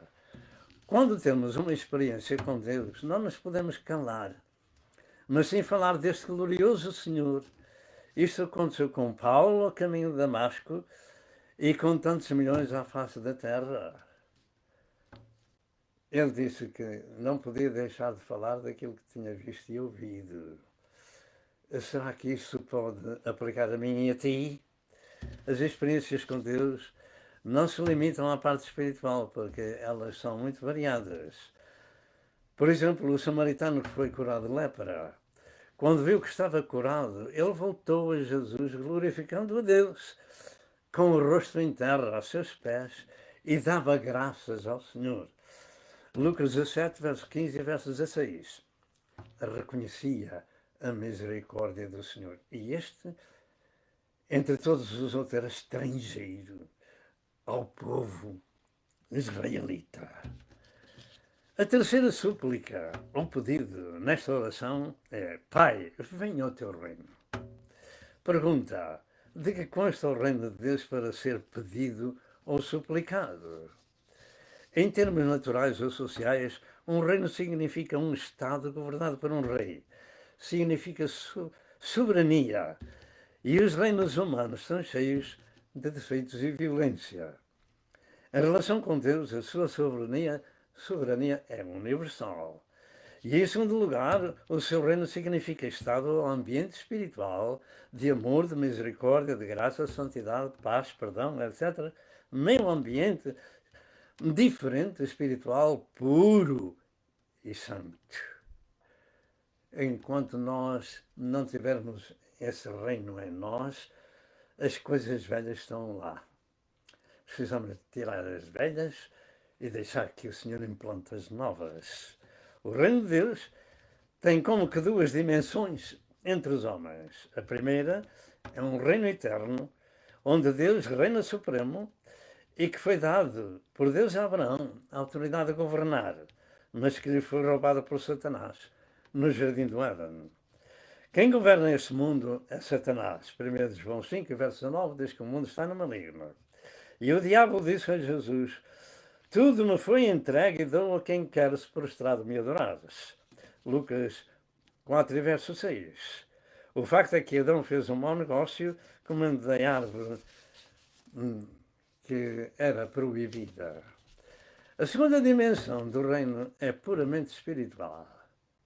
Speaker 2: Quando temos uma experiência com Deus, não nos podemos calar, mas sim falar deste glorioso Senhor. Isto aconteceu com Paulo ao caminho de Damasco e com tantos milhões à face da terra. Ele disse que não podia deixar de falar daquilo que tinha visto e ouvido. Será que isso pode aplicar a mim e a ti? As experiências com Deus não se limitam à parte espiritual, porque elas são muito variadas. Por exemplo, o samaritano que foi curado de lepra, quando viu que estava curado, ele voltou a Jesus glorificando a Deus, com o rosto em terra, aos seus pés, e dava graças ao Senhor. Lucas 17, verso 15 e verso 16. Reconhecia a misericórdia do Senhor. E este, entre todos os outros, era estrangeiro ao povo israelita. A terceira súplica, ou pedido nesta oração é: Pai, venha o teu reino. Pergunta: de que consta o reino de Deus para ser pedido ou suplicado? Em termos naturais ou sociais, um reino significa um Estado governado por um rei. Significa soberania. E os reinos humanos são cheios de defeitos e violência. Em relação com Deus, a sua soberania é universal. E em segundo lugar, o seu reino significa estado ou ambiente espiritual de amor, de misericórdia, de graça, santidade, paz, perdão, etc. Meio ambiente diferente, espiritual, puro e santo. Enquanto nós não tivermos esse reino em nós, as coisas velhas estão lá. Precisamos tirar as velhas e deixar que o Senhor implante as novas. O reino de Deus tem como que duas dimensões entre os homens. A primeira é um reino eterno, onde Deus reina supremo e que foi dado por Deus a Abraão a autoridade a governar, mas que lhe foi roubada por Satanás no jardim do Éden. Quem governa este mundo é Satanás. 1 João 5, verso 19, diz que o mundo está no maligno. E o diabo disse a Jesus: tudo me foi entregue e dou a quem quer se prostrado me adorares. Lucas 4, verso 6. O facto é que Adão fez um mau negócio comendo da árvore que era proibida. A segunda dimensão do reino é puramente espiritual,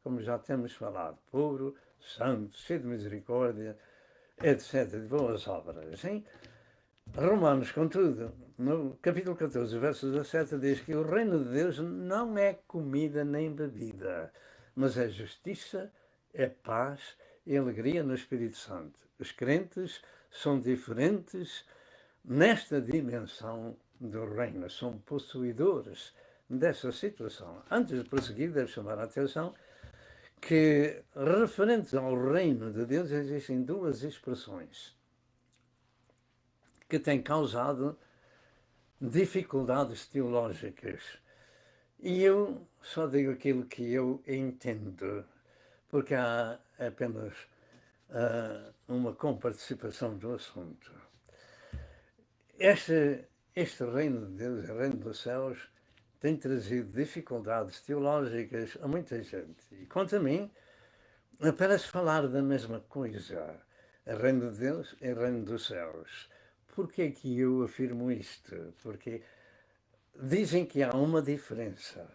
Speaker 2: como já temos falado, puro, santo, cheio de misericórdia, etc., de boas obras. Hein? Romanos, contudo, no capítulo 14, verso 17, diz que o reino de Deus não é comida nem bebida, mas é justiça, é paz e alegria no Espírito Santo. Os crentes são diferentes nesta dimensão do reino, são possuidores dessa situação. Antes de prosseguir, devo chamar a atenção que, referentes ao reino de Deus, existem duas expressões que têm causado dificuldades teológicas. E eu só digo aquilo que eu entendo, porque há apenas uma comparticipação do assunto. Este reino de Deus, o reino dos céus, tem trazido dificuldades teológicas a muita gente. E quanto a mim, parece falar da mesma coisa. O reino de Deus e o reino dos céus. Por que é que eu afirmo isto? Porque dizem que há uma diferença.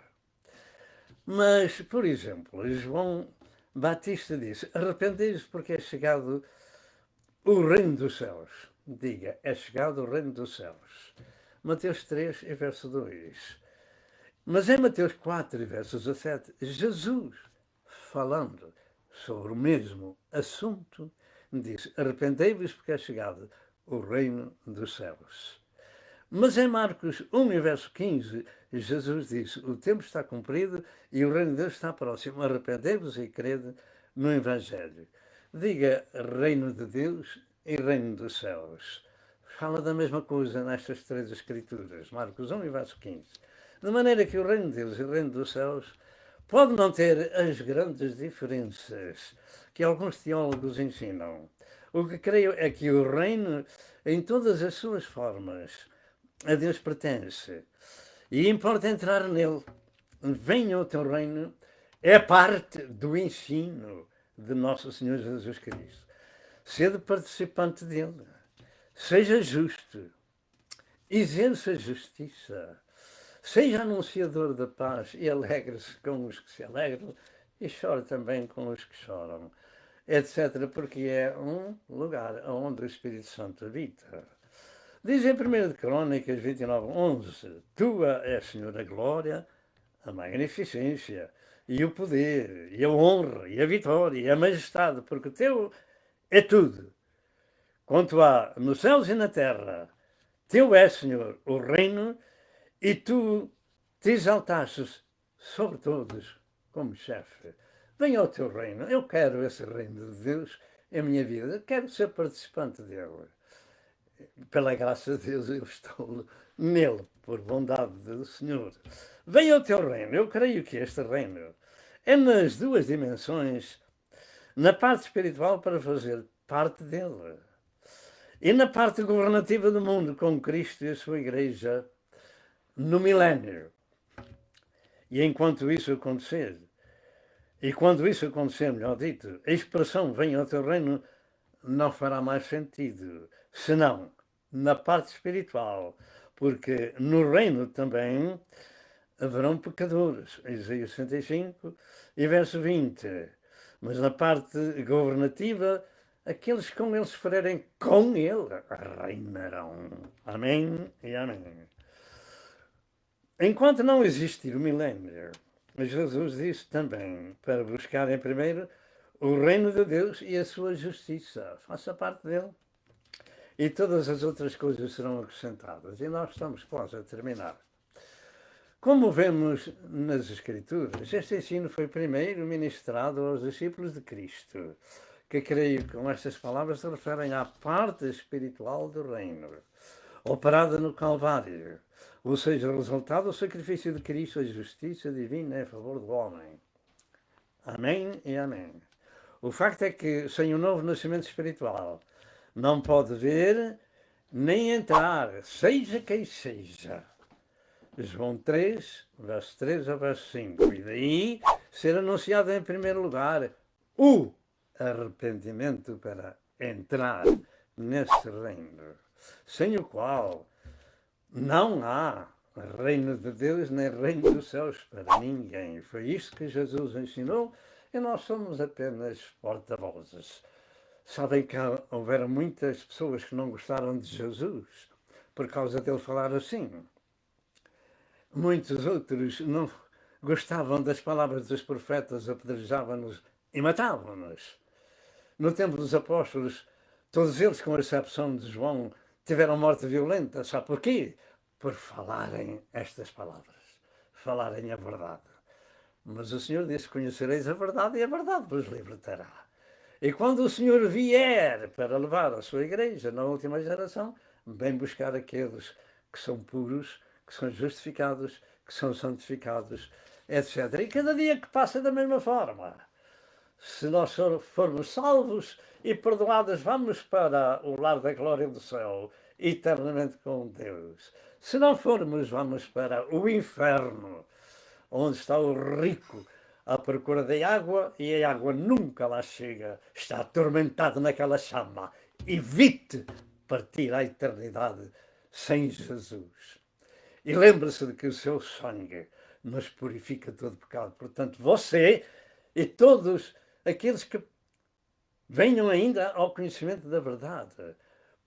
Speaker 2: Mas, por exemplo, João Batista disse: arrependei-vos porque é chegado o reino dos céus. Diga, é chegado o reino dos céus. Mateus 3, verso 2. Mas em Mateus 4, verso 17, Jesus, falando sobre o mesmo assunto, diz: arrependei-vos porque é chegado o reino dos céus. Mas em Marcos 1, verso 15, Jesus disse: o tempo está cumprido e o reino de Deus está próximo. Arrependei-vos e crede no Evangelho. Diga reino de Deus e reino dos céus. Fala da mesma coisa nestas três escrituras, Marcos 1 e verso 15. De maneira que o reino de Deus e o reino dos céus pode não ter as grandes diferenças que alguns teólogos ensinam. O que creio é que o reino, em todas as suas formas, a Deus pertence. E importa entrar nele. Venha o teu reino, é parte do ensino de nosso Senhor Jesus Cristo. Sede participante dele. Seja justo. Exerça justiça. Seja anunciador da paz e alegre-se com os que se alegram e chore também com os que choram, etc., porque é um lugar onde o Espírito Santo habita. Diz em 1 Crônicas 29, 11, tua é, Senhor, a glória, a magnificência, e o poder, e a honra, e a vitória, e a majestade, porque teu é tudo. Quanto há nos céus e na terra, teu é, Senhor, o reino, e tu te exaltastes sobre todos como chefe. Venha ao teu reino. Eu quero esse reino de Deus em minha vida. Quero ser participante dele. Pela graça de Deus eu estou nele, por bondade do Senhor. Venha ao teu reino. Eu creio que este reino é nas duas dimensões, na parte espiritual para fazer parte dele, e na parte governativa do mundo, com Cristo e a sua igreja, no milénio. E enquanto isso acontecer, e quando isso acontecer, melhor dito, a expressão venha ao teu reino não fará mais sentido, senão na parte espiritual, porque no reino também haverão pecadores. Isaías 65 E verso 20, mas na parte governativa, aqueles que com ele sofrerem com ele reinarão. Amém e amém. Enquanto não existir o milénio, Jesus disse também para buscarem primeiro o reino de Deus e a sua justiça. Faça parte dele. E todas as outras coisas serão acrescentadas. E nós estamos quase a terminar. Como vemos nas Escrituras, este ensino foi primeiro ministrado aos discípulos de Cristo, que creio que com estas palavras se referem à parte espiritual do reino, operada no Calvário, ou seja, o resultado do sacrifício de Cristo, a justiça divina em favor do homem. Amém e amém. O facto é que sem o novo nascimento espiritual não pode ver nem entrar, seja quem seja. João 3, verso 3 a verso 5. E daí ser anunciado em primeiro lugar o arrependimento para entrar nesse reino, sem o qual não há reino de Deus nem reino dos céus para ninguém. Foi isto que Jesus ensinou e nós somos apenas porta-vozes. Sabem que houveram muitas pessoas que não gostaram de Jesus por causa dele falar assim. Muitos outros não gostavam das palavras dos profetas, apedrejavam-nos e matavam-nos. No tempo dos apóstolos, todos eles, com exceção de João, tiveram morte violenta. Sabe porquê? Por falarem estas palavras, falarem a verdade. Mas o Senhor disse: conhecereis a verdade e a verdade vos libertará. E quando o Senhor vier para levar a sua igreja na última geração, vem buscar aqueles que são puros, que são justificados, que são santificados, etc. E cada dia que passa da mesma forma. Se nós formos salvos e perdoados, vamos para o lar da glória do céu, eternamente com Deus. Se não formos, vamos para o inferno, onde está o rico à procura da água e a água nunca lá chega. Está atormentado naquela chama. Evite partir à eternidade sem Jesus. E lembre-se de que o seu sangue nos purifica todo pecado. Portanto, você e todos aqueles que venham ainda ao conhecimento da verdade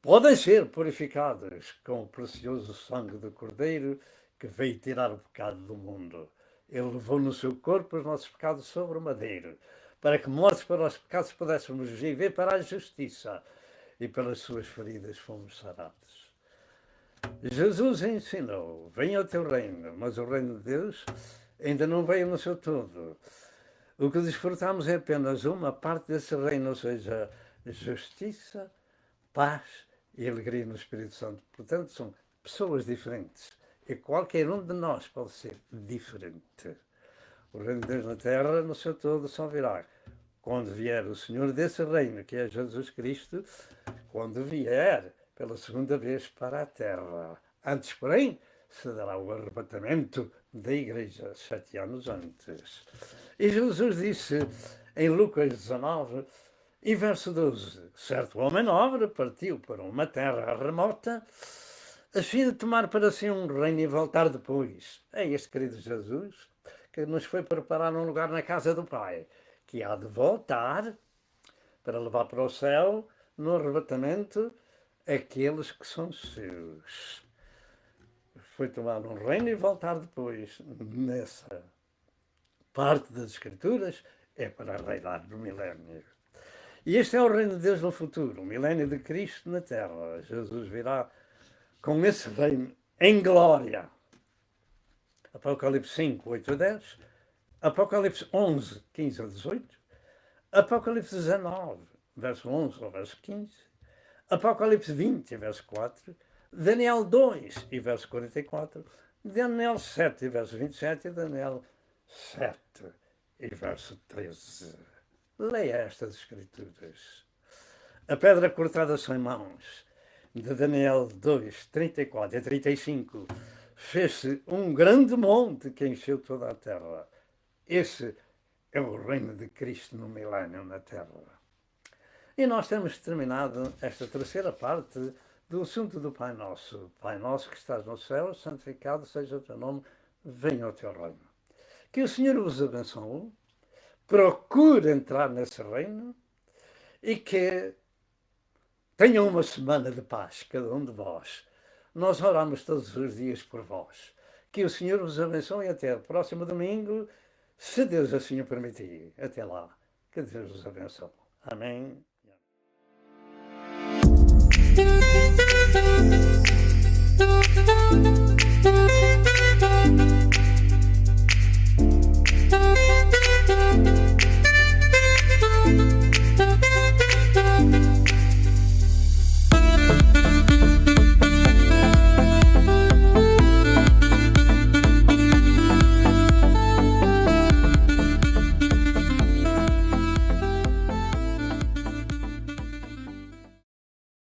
Speaker 2: podem ser purificados com o precioso sangue do Cordeiro que veio tirar o pecado do mundo. Ele levou no seu corpo os nossos pecados sobre o madeiro, para que, mortos para os pecados, pudéssemos viver para a justiça, e pelas suas feridas fomos sarados. Jesus ensinou: venha o teu reino, mas o reino de Deus ainda não veio no seu todo. O que desfrutamos é apenas uma parte desse reino, ou seja, justiça, paz e alegria no Espírito Santo. Portanto, são pessoas diferentes. E qualquer um de nós pode ser diferente. O reino de Deus na terra, no seu todo, só virá quando vier o Senhor desse reino, que é Jesus Cristo, quando vier pela segunda vez para a terra. Antes, porém, se dará o arrebatamento da igreja 7 anos antes. E Jesus disse em Lucas 19, e verso 12, certo homem nobre partiu para uma terra remota, a fim de tomar para si um reino e voltar depois. É este querido Jesus que nos foi preparar um lugar na casa do Pai, que há de voltar para levar para o céu, no arrebatamento, aqueles que são seus. Foi tomar um reino e voltar depois. Nessa parte das Escrituras é para reinar no milénio. E este é o reino de Deus no futuro, o milénio de Cristo na terra. Jesus virá com esse reino em glória. Apocalipse 5, 8 a 10, Apocalipse 11, 15 a 18, Apocalipse 19, verso 11 ao verso 15, Apocalipse 20, verso 4, Daniel 2, e verso 44, Daniel 7, verso 27 e Daniel 7, e verso 13. Leia estas Escrituras. A pedra cortada sem mãos, de Daniel 2, 34 a 35, fez-se um grande monte que encheu toda a terra. Esse é o reino de Cristo no milénio na terra. E nós temos terminado esta terceira parte do assunto do Pai Nosso. Pai Nosso que estás no céu, santificado seja o teu nome, venha o teu reino. Que o Senhor vos abençoe, procure entrar nesse reino e que tenham uma semana de paz, cada um de vós. Nós oramos todos os dias por vós. Que o Senhor vos abençoe até o próximo domingo, se Deus assim o permitir. Até lá. Que Deus vos abençoe. Amém.
Speaker 4: Thank you.